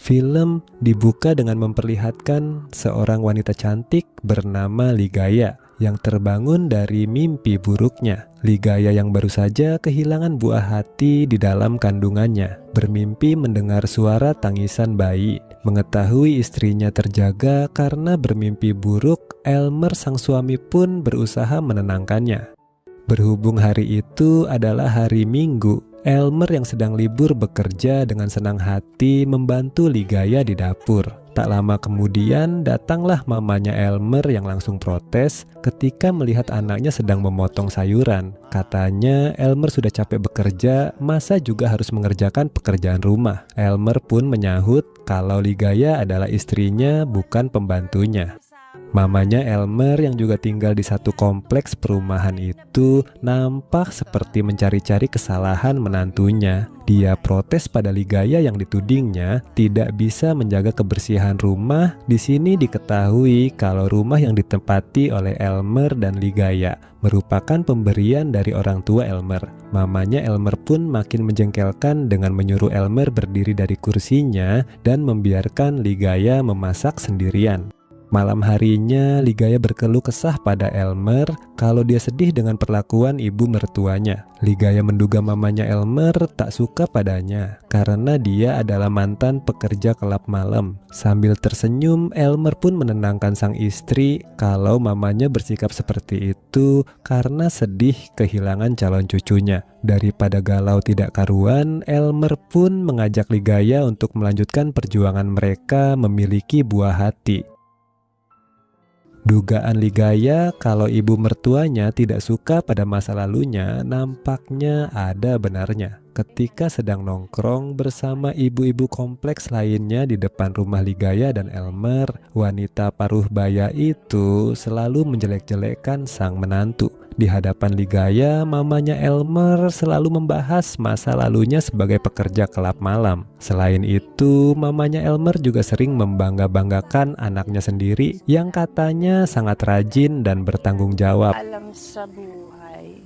Film dibuka dengan memperlihatkan seorang wanita cantik bernama Ligaya yang terbangun dari mimpi buruknya. Ligaya yang baru saja kehilangan buah hati di dalam kandungannya, bermimpi mendengar suara tangisan bayi. Mengetahui istrinya terjaga karena bermimpi buruk, Elmer sang suami pun berusaha menenangkannya. Berhubung hari itu adalah hari Minggu, Elmer yang sedang libur bekerja dengan senang hati membantu Ligaya di dapur. Tak lama kemudian datanglah mamanya Elmer yang langsung protes ketika melihat anaknya sedang memotong sayuran. Katanya Elmer sudah capek bekerja, masa juga harus mengerjakan pekerjaan rumah. Elmer pun menyahut kalau Ligaya adalah istrinya bukan pembantunya. Mamanya Elmer yang juga tinggal di satu kompleks perumahan itu nampak seperti mencari-cari kesalahan menantunya. Dia protes pada Ligaya yang ditudingnya tidak bisa menjaga kebersihan rumah. Di sini diketahui kalau rumah yang ditempati oleh Elmer dan Ligaya merupakan pemberian dari orang tua Elmer. Mamanya Elmer pun makin menjengkelkan dengan menyuruh Elmer berdiri dari kursinya dan membiarkan Ligaya memasak sendirian. Malam harinya, Ligaya berkeluh kesah pada Elmer kalau dia sedih dengan perlakuan ibu mertuanya. Ligaya menduga mamanya Elmer tak suka padanya karena dia adalah mantan pekerja kelab malam. Sambil tersenyum, Elmer pun menenangkan sang istri kalau mamanya bersikap seperti itu karena sedih kehilangan calon cucunya. Daripada galau tidak karuan, Elmer pun mengajak Ligaya untuk melanjutkan perjuangan mereka memiliki buah hati. Dugaan Ligaya kalau ibu mertuanya tidak suka pada masa lalunya nampaknya ada benarnya. Ketika sedang nongkrong bersama ibu-ibu kompleks lainnya di depan rumah Ligaya dan Elmer, wanita paruh baya itu selalu menjelek-jelekan sang menantu. Di hadapan Ligaya, mamanya Elmer selalu membahas masa lalunya sebagai pekerja kelab malam. Selain itu, mamanya Elmer juga sering membangga-banggakan anaknya sendiri yang katanya sangat rajin dan bertanggung jawab. Alam sa buhay.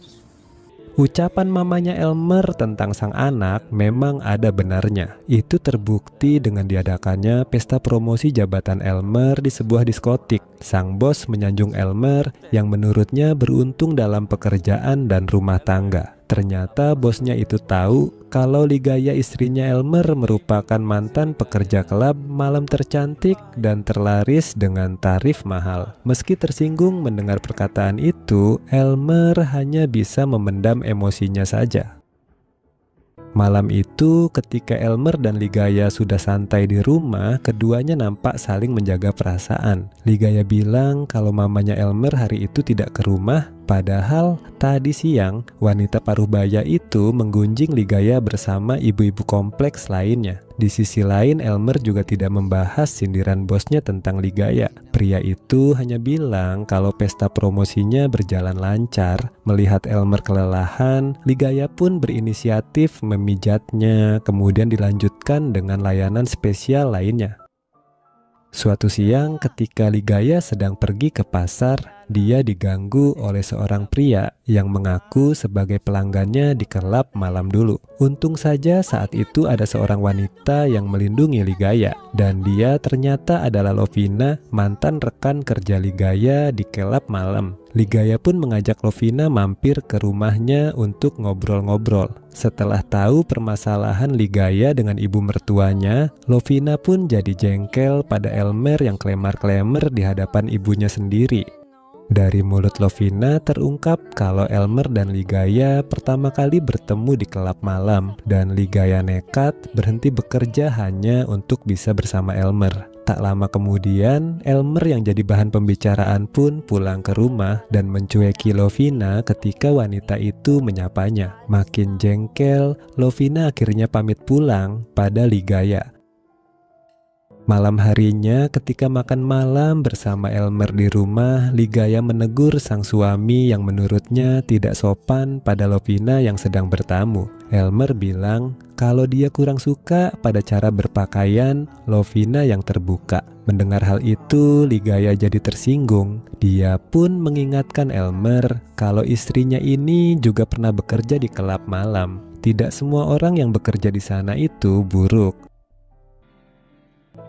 Ucapan mamanya Elmer tentang sang anak memang ada benarnya. Itu terbukti dengan diadakannya pesta promosi jabatan Elmer di sebuah diskotik. Sang bos menyanjung Elmer yang menurutnya beruntung dalam pekerjaan dan rumah tangga. Ternyata bosnya itu tahu kalau Ligaya istrinya Elmer merupakan mantan pekerja kelab malam tercantik dan terlaris dengan tarif mahal. Meski tersinggung mendengar perkataan itu, Elmer hanya bisa memendam emosinya saja. Malam itu, ketika Elmer dan Ligaya sudah santai di rumah, keduanya nampak saling menjaga perasaan. Ligaya bilang kalau mamanya Elmer hari itu tidak ke rumah, padahal tadi siang wanita paruh baya itu menggunjing Ligaya bersama ibu-ibu kompleks lainnya. Di sisi lain, Elmer juga tidak membahas sindiran bosnya tentang Ligaya. Pria itu hanya bilang kalau pesta promosinya berjalan lancar. Melihat Elmer kelelahan, Ligaya pun berinisiatif memijatnya, kemudian dilanjutkan dengan layanan spesial lainnya. Suatu siang ketika Ligaya sedang pergi ke pasar, dia diganggu oleh seorang pria yang mengaku sebagai pelanggannya di kelab malam dulu. Untung saja saat itu ada seorang wanita yang melindungi Ligaya, dan dia ternyata adalah Lovina, mantan rekan kerja Ligaya di kelab malam. Ligaya pun mengajak Lovina mampir ke rumahnya untuk ngobrol-ngobrol. Setelah tahu permasalahan Ligaya dengan ibu mertuanya, Lovina pun jadi jengkel pada Elmer yang klemar-klemer di hadapan ibunya sendiri. Dari mulut Lovina terungkap kalau Elmer dan Ligaya pertama kali bertemu di kelab malam, dan Ligaya nekat berhenti bekerja hanya untuk bisa bersama Elmer. Tak lama kemudian, Elmer yang jadi bahan pembicaraan pun pulang ke rumah dan mencueki Lovina ketika wanita itu menyapanya. Makin jengkel, Lovina akhirnya pamit pulang pada Ligaya. Malam harinya ketika makan malam bersama Elmer di rumah, Ligaya menegur sang suami yang menurutnya tidak sopan pada Lovina yang sedang bertamu. Elmer bilang kalau dia kurang suka pada cara berpakaian Lovina yang terbuka. Mendengar hal itu, Ligaya jadi tersinggung. Dia pun mengingatkan Elmer kalau istrinya ini juga pernah bekerja di kelab malam. Tidak semua orang yang bekerja di sana itu buruk.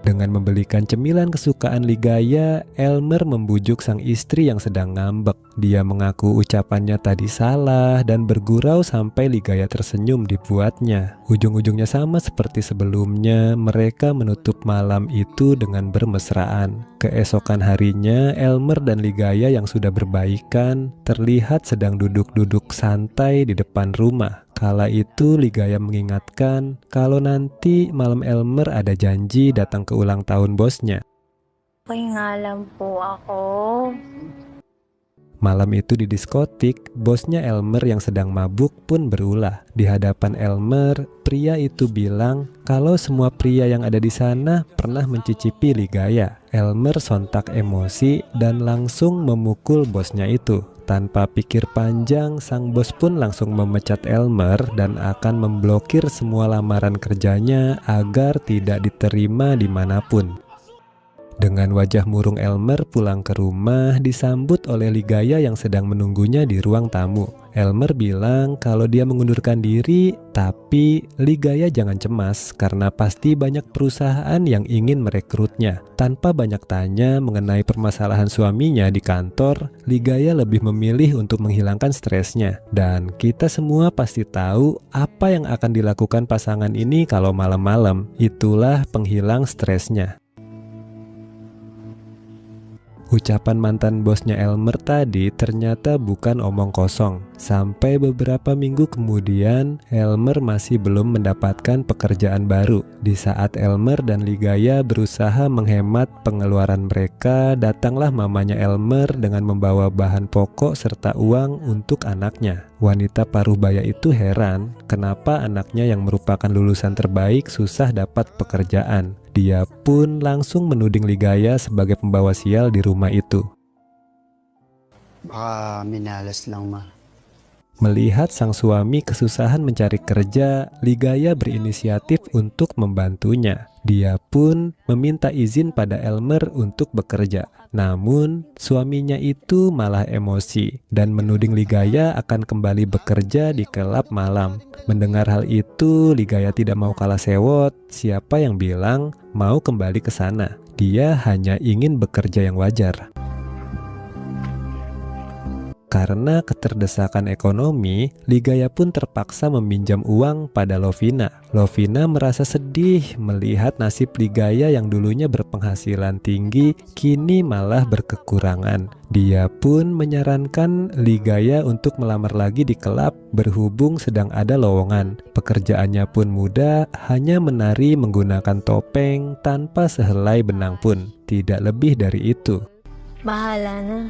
Dengan membelikan cemilan kesukaan Ligaya, Elmer membujuk sang istri yang sedang ngambek. Dia mengaku ucapannya tadi salah dan bergurau sampai Ligaya tersenyum dibuatnya. Ujung-ujungnya sama seperti sebelumnya, mereka menutup malam itu dengan bermesraan. Keesokan harinya, Elmer dan Ligaya yang sudah berbaikan terlihat sedang duduk-duduk santai di depan rumah. Kala itu Ligaya mengingatkan kalau nanti malam Elmer ada janji datang ke ulang tahun bosnya. Ngalam po ako. Malam itu di diskotik, bosnya Elmer yang sedang mabuk pun berulah. Di hadapan Elmer, pria itu bilang kalau semua pria yang ada di sana pernah mencicipi Ligaya. Elmer sontak emosi dan langsung memukul bosnya itu. Tanpa pikir panjang, sang bos pun langsung memecat Elmer dan akan memblokir semua lamaran kerjanya agar tidak diterima dimanapun. Dengan wajah murung Elmer pulang ke rumah disambut oleh Ligaya yang sedang menunggunya di ruang tamu. Elmer bilang kalau dia mengundurkan diri, tapi Ligaya jangan cemas karena pasti banyak perusahaan yang ingin merekrutnya. Tanpa banyak tanya mengenai permasalahan suaminya di kantor, Ligaya lebih memilih untuk menghilangkan stresnya. Dan kita semua pasti tahu apa yang akan dilakukan pasangan ini kalau malam-malam. Itulah penghilang stresnya. Ucapan mantan bosnya Elmer tadi ternyata bukan omong kosong. Sampai beberapa minggu kemudian, Elmer masih belum mendapatkan pekerjaan baru. Di saat Elmer dan Ligaya berusaha menghemat pengeluaran mereka, datanglah mamanya Elmer dengan membawa bahan pokok serta uang untuk anaknya. Wanita paruh baya itu heran kenapa anaknya yang merupakan lulusan terbaik susah dapat pekerjaan. Dia pun langsung menuding Ligaya sebagai pembawa sial di rumah itu. Baka minalas lang, ma. Melihat sang suami kesusahan mencari kerja, Ligaya berinisiatif untuk membantunya. Dia pun meminta izin pada Elmer untuk bekerja. Namun, suaminya itu malah emosi dan menuding Ligaya akan kembali bekerja di kelab malam. Mendengar hal itu, Ligaya tidak mau kalah sewot. Siapa yang bilang mau kembali ke sana? Dia hanya ingin bekerja yang wajar. Karena keterdesakan ekonomi, Ligaya pun terpaksa meminjam uang pada Lovina. Lovina merasa sedih melihat nasib Ligaya yang dulunya berpenghasilan tinggi, kini malah berkekurangan. Dia pun menyarankan Ligaya untuk melamar lagi di kelab, berhubung sedang ada lowongan. Pekerjaannya pun mudah, hanya menari menggunakan topeng tanpa sehelai benang pun. Tidak lebih dari itu. Bahala na.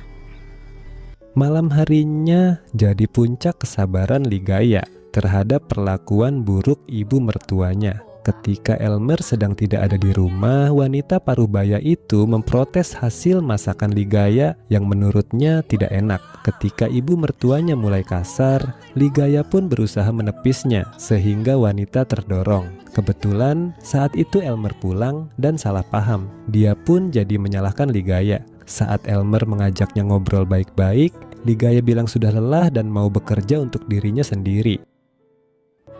Malam harinya jadi puncak kesabaran Ligaya terhadap perlakuan buruk ibu mertuanya. Ketika Elmer sedang tidak ada di rumah, wanita paruhbaya itu memprotes hasil masakan Ligaya yang menurutnya tidak enak. Ketika ibu mertuanya mulai kasar, Ligaya pun berusaha menepisnya sehingga wanita terdorong. Kebetulan saat itu Elmer pulang dan salah paham. Dia pun jadi menyalahkan Ligaya. Saat Elmer mengajaknya ngobrol baik-baik, Ligaya bilang sudah lelah dan mau bekerja untuk dirinya sendiri.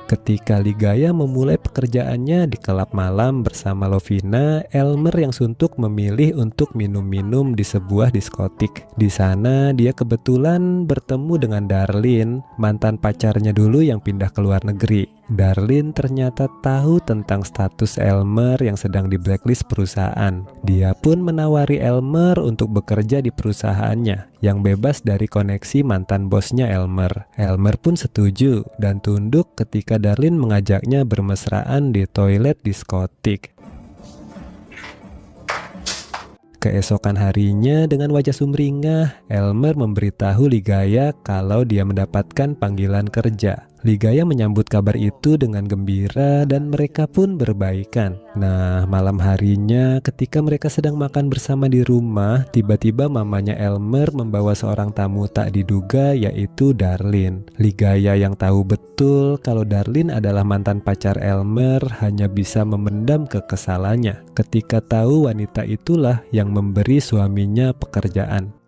Ketika Ligaya memulai pekerjaannya di kelab malam bersama Lovina, Elmer yang suntuk memilih untuk minum-minum di sebuah diskotik. Di sana dia kebetulan bertemu dengan Darlene, mantan pacarnya dulu yang pindah ke luar negeri. Darlene ternyata tahu tentang status Elmer yang sedang di blacklist perusahaan. Dia pun menawari Elmer untuk bekerja di perusahaannya yang bebas dari koneksi mantan bosnya Elmer. Elmer pun setuju dan tunduk ketika Darlene mengajaknya bermesraan di toilet diskotik. Keesokan harinya dengan wajah sumringah, Elmer memberitahu Ligaya kalau dia mendapatkan panggilan kerja. Ligaya menyambut kabar itu dengan gembira dan mereka pun berbaikan. Nah, malam harinya ketika mereka sedang makan bersama di rumah, tiba-tiba mamanya Elmer membawa seorang tamu tak diduga, yaitu Darlene. Ligaya yang tahu betul kalau Darlene adalah mantan pacar Elmer hanya bisa memendam kekesalannya ketika tahu wanita itulah yang memberi suaminya pekerjaan.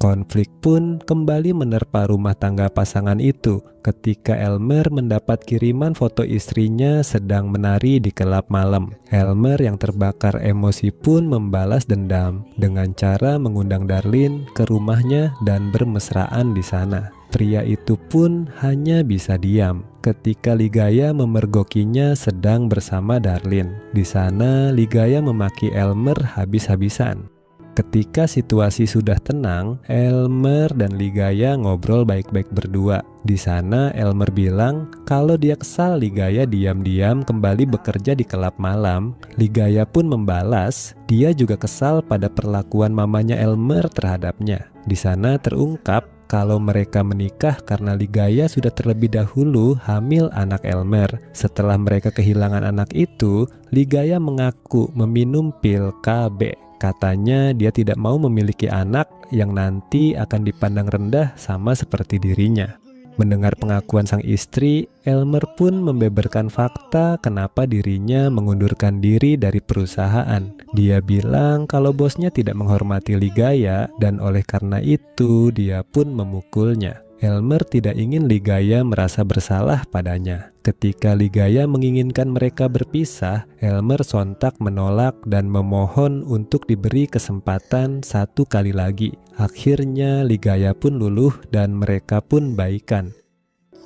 Konflik pun kembali menerpa rumah tangga pasangan itu ketika Elmer mendapat kiriman foto istrinya sedang menari di kelab malam. Elmer yang terbakar emosi pun membalas dendam dengan cara mengundang Darlene ke rumahnya dan bermesraan di sana. Pria itu pun hanya bisa diam ketika Ligaya memergokinya sedang bersama Darlene. Di sana Ligaya memaki Elmer habis-habisan. Ketika situasi sudah tenang, Elmer dan Ligaya ngobrol baik-baik berdua. Di sana Elmer bilang kalau dia kesal Ligaya diam-diam kembali bekerja di kelab malam. Ligaya pun membalas, dia juga kesal pada perlakuan mamanya Elmer terhadapnya. Di sana terungkap kalau mereka menikah karena Ligaya sudah terlebih dahulu hamil anak Elmer. Setelah mereka kehilangan anak itu, Ligaya mengaku meminum pil KB. Katanya dia tidak mau memiliki anak yang nanti akan dipandang rendah sama seperti dirinya. Mendengar pengakuan sang istri, Elmer pun membeberkan fakta kenapa dirinya mengundurkan diri dari perusahaan. Dia bilang kalau bosnya tidak menghormati Ligaya dan oleh karena itu dia pun memukulnya. Elmer tidak ingin Ligaya merasa bersalah padanya. Ketika Ligaya menginginkan mereka berpisah, Elmer sontak menolak dan memohon untuk diberi kesempatan satu kali lagi. Akhirnya Ligaya pun luluh dan mereka pun baikan.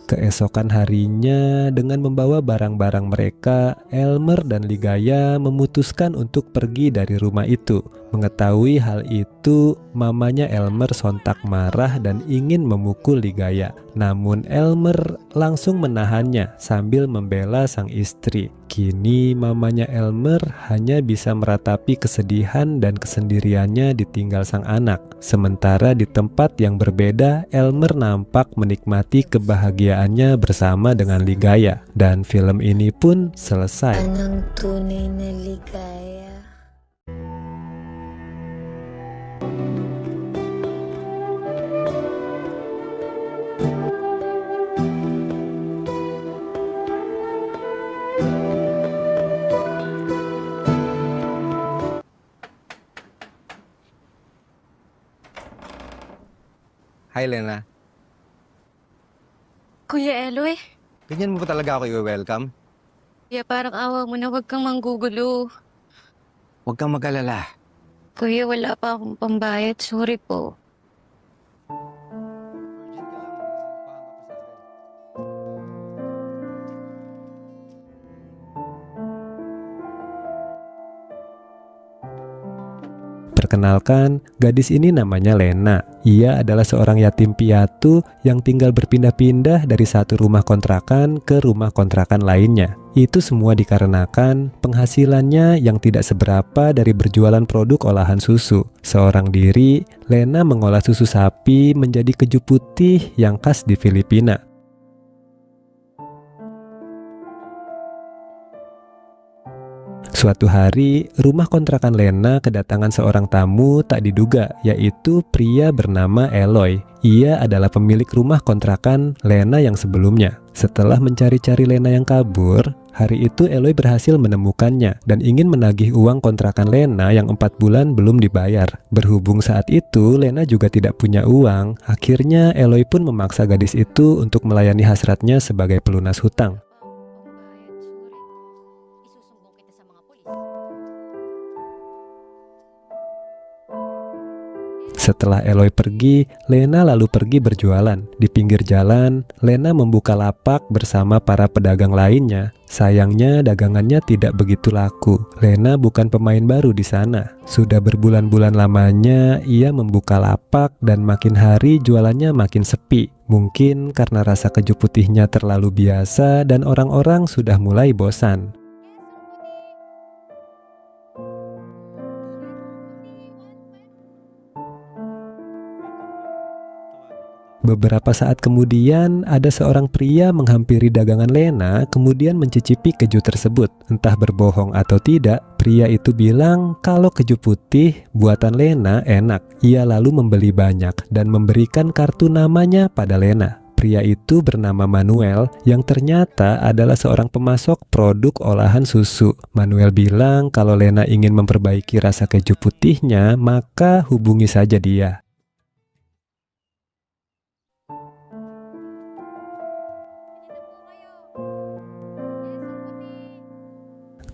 Keesokan harinya, dengan membawa barang-barang mereka, Elmer dan Ligaya memutuskan untuk pergi dari rumah itu. Mengetahui hal itu, mamanya Elmer sontak marah dan ingin memukul Ligaya. Namun Elmer langsung menahannya sambil membela sang istri. Kini mamanya Elmer hanya bisa meratapi kesedihan dan kesendiriannya ditinggal sang anak. Sementara di tempat yang berbeda, Elmer nampak menikmati kebahagiaannya bersama dengan Ligaya. Dan film ini pun selesai. Anong tunay na ligaya? Hi, Lena. Kuya Eloy, Ganyan mo ba talaga ako i-welcome? kuya parang awa mo na, huwag kang manggugulo. Huwag kang mag-alala. Kuya, wala pa akong pambayad. Sorry po. Perkenalkan, gadis ini namanya Lena. Ia adalah seorang yatim piatu yang tinggal berpindah-pindah dari satu rumah kontrakan ke rumah kontrakan lainnya. Itu semua dikarenakan penghasilannya yang tidak seberapa dari berjualan produk olahan susu. Seorang diri, Lena mengolah susu sapi menjadi keju putih yang khas di Filipina. Suatu hari, rumah kontrakan Lena kedatangan seorang tamu tak diduga, yaitu pria bernama Eloy. Ia adalah pemilik rumah kontrakan Lena yang sebelumnya. Setelah mencari-cari Lena yang kabur, hari itu Eloy berhasil menemukannya dan ingin menagih uang kontrakan Lena yang 4 bulan belum dibayar. Berhubung saat itu Lena juga tidak punya uang, akhirnya Eloy pun memaksa gadis itu untuk melayani hasratnya sebagai pelunas hutang. Setelah Eloy pergi, Lena lalu pergi berjualan. Di pinggir jalan, Lena membuka lapak bersama para pedagang lainnya. Sayangnya dagangannya tidak begitu laku. Lena bukan pemain baru di sana. Sudah berbulan-bulan lamanya ia membuka lapak dan makin hari jualannya makin sepi. Mungkin karena rasa keju putihnya terlalu biasa dan orang-orang sudah mulai bosan. Beberapa saat kemudian, ada seorang pria menghampiri dagangan Lena, kemudian mencicipi keju tersebut. Entah berbohong atau tidak, pria itu bilang kalau keju putih buatan Lena enak. Ia lalu membeli banyak dan memberikan kartu namanya pada Lena. Pria itu bernama Manuel, yang ternyata adalah seorang pemasok produk olahan susu. Manuel bilang kalau Lena ingin memperbaiki rasa keju putihnya, maka hubungi saja dia.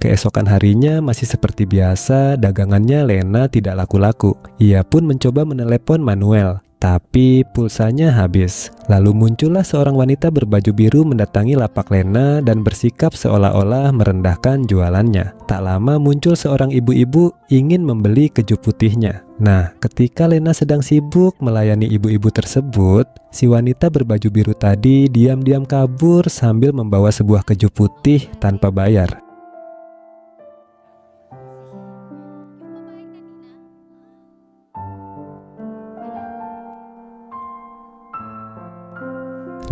Keesokan harinya masih seperti biasa, dagangannya Lena tidak laku-laku. Ia pun mencoba menelepon Manuel, tapi pulsanya habis. Lalu muncullah seorang wanita berbaju biru mendatangi lapak Lena dan bersikap seolah-olah merendahkan jualannya. Tak lama muncul seorang ibu-ibu ingin membeli keju putihnya. Nah, ketika Lena sedang sibuk melayani ibu-ibu tersebut, si wanita berbaju biru tadi diam-diam kabur sambil membawa sebuah keju putih tanpa bayar.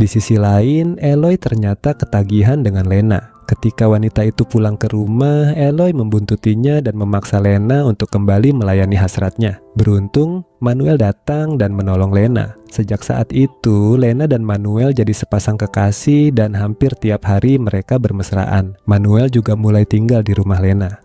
Di sisi lain, Eloy ternyata ketagihan dengan Lena. Ketika wanita itu pulang ke rumah, Eloy membuntutinya dan memaksa Lena untuk kembali melayani hasratnya. Beruntung, Manuel datang dan menolong Lena. Sejak saat itu, Lena dan Manuel jadi sepasang kekasih dan hampir tiap hari mereka bermesraan. Manuel juga mulai tinggal di rumah Lena.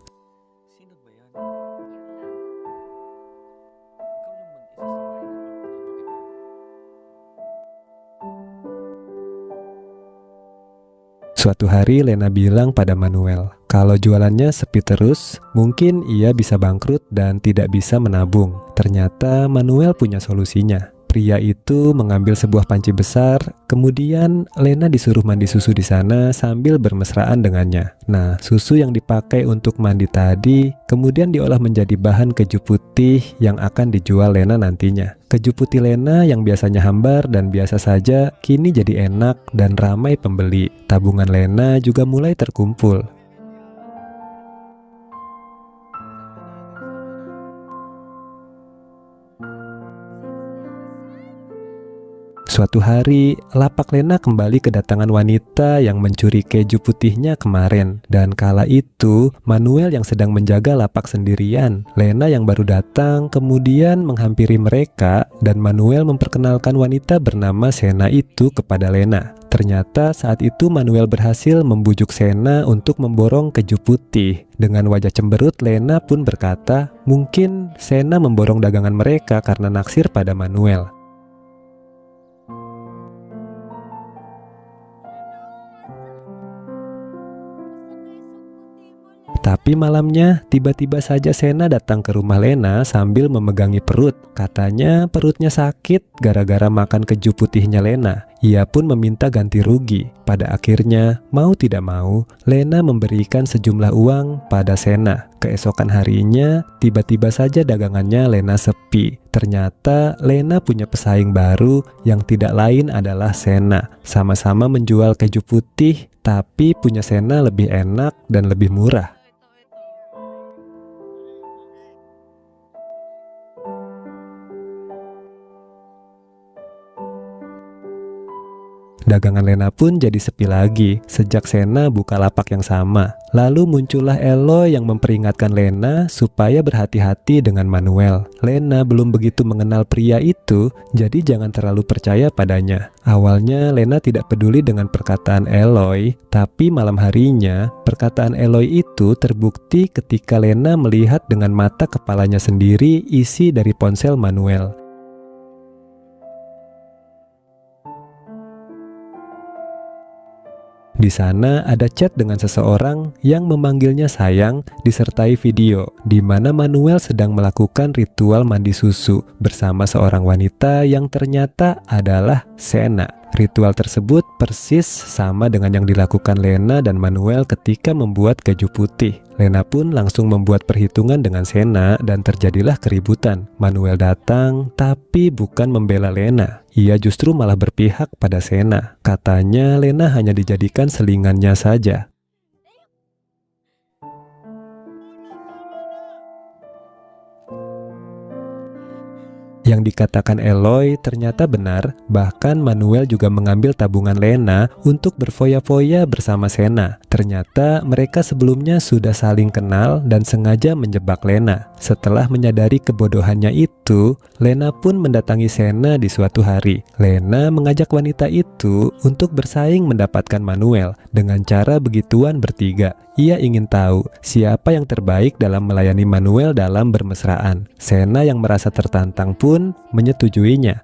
Suatu hari Lena bilang pada Manuel, kalau jualannya sepi terus, mungkin ia bisa bangkrut dan tidak bisa menabung. Ternyata Manuel punya solusinya. Pria itu mengambil sebuah panci besar, kemudian Lena disuruh mandi susu di sana sambil bermesraan dengannya. Nah, susu yang dipakai untuk mandi tadi kemudian diolah menjadi bahan keju putih yang akan dijual Lena nantinya. Keju putih Lena yang biasanya hambar dan biasa saja, kini jadi enak dan ramai pembeli. Tabungan Lena juga mulai terkumpul. Suatu hari, lapak Lena kembali kedatangan wanita yang mencuri keju putihnya kemarin. Dan kala itu, Manuel yang sedang menjaga lapak sendirian. Lena yang baru datang kemudian menghampiri mereka dan Manuel memperkenalkan wanita bernama Sena itu kepada Lena. Ternyata saat itu Manuel berhasil membujuk Sena untuk memborong keju putih. Dengan wajah cemberut, Lena pun berkata, mungkin Sena memborong dagangan mereka karena naksir pada Manuel. Tapi malamnya, tiba-tiba saja Sena datang ke rumah Lena sambil memegangi perut. Katanya perutnya sakit gara-gara makan keju putihnya Lena. Ia pun meminta ganti rugi. Pada akhirnya, mau tidak mau, Lena memberikan sejumlah uang pada Sena. Keesokan harinya, tiba-tiba saja dagangannya Lena sepi. Ternyata Lena punya pesaing baru yang tidak lain adalah Sena. Sama-sama menjual keju putih, tapi punya Sena lebih enak dan lebih murah. Dagangan Lena pun jadi sepi lagi sejak Sena buka lapak yang sama. Lalu muncullah Eloy yang memperingatkan Lena supaya berhati-hati dengan Manuel. Lena belum begitu mengenal pria itu, jadi jangan terlalu percaya padanya. Awalnya Lena tidak peduli dengan perkataan Eloy, tapi malam harinya perkataan Eloy itu terbukti ketika Lena melihat dengan mata kepalanya sendiri isi dari ponsel Manuel. Di sana ada chat dengan seseorang yang memanggilnya sayang disertai video di mana Manuel sedang melakukan ritual mandi susu bersama seorang wanita yang ternyata adalah Sena. Ritual tersebut persis sama dengan yang dilakukan Lena dan Manuel ketika membuat keju putih. Lena pun langsung membuat perhitungan dengan Sena dan terjadilah keributan. Manuel datang tapi bukan membela Lena. Ia justru malah berpihak pada Sena. Katanya Lena hanya dijadikan selingannya saja. Yang dikatakan Eloy ternyata benar, bahkan Manuel juga mengambil tabungan Lena untuk berfoya-foya bersama Sena. Ternyata mereka sebelumnya sudah saling kenal dan sengaja menjebak Lena. Setelah menyadari kebodohannya itu, Lena pun mendatangi Sena di suatu hari. Lena mengajak wanita itu untuk bersaing mendapatkan Manuel dengan cara begituan bertiga. Ia ingin tahu siapa yang terbaik dalam melayani Manuel dalam bermesraan. Sena yang merasa tertantang pun menyetujuinya.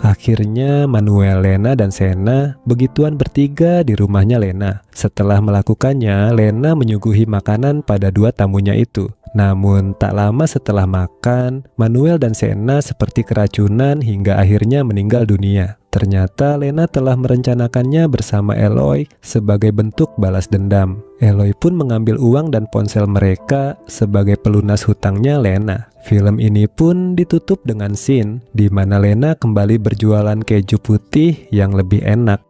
Akhirnya Manuel, Lena, dan Sena begituan bertiga di rumahnya Lena. Setelah melakukannya, Lena menyuguhi makanan pada dua tamunya itu. Namun tak lama setelah makan, Manuel dan Sena seperti keracunan hingga akhirnya meninggal dunia. Ternyata Lena telah merencanakannya bersama Eloy sebagai bentuk balas dendam. Eloy pun mengambil uang dan ponsel mereka sebagai pelunas hutangnya Lena. Film ini pun ditutup dengan scene di mana Lena kembali berjualan keju putih yang lebih enak.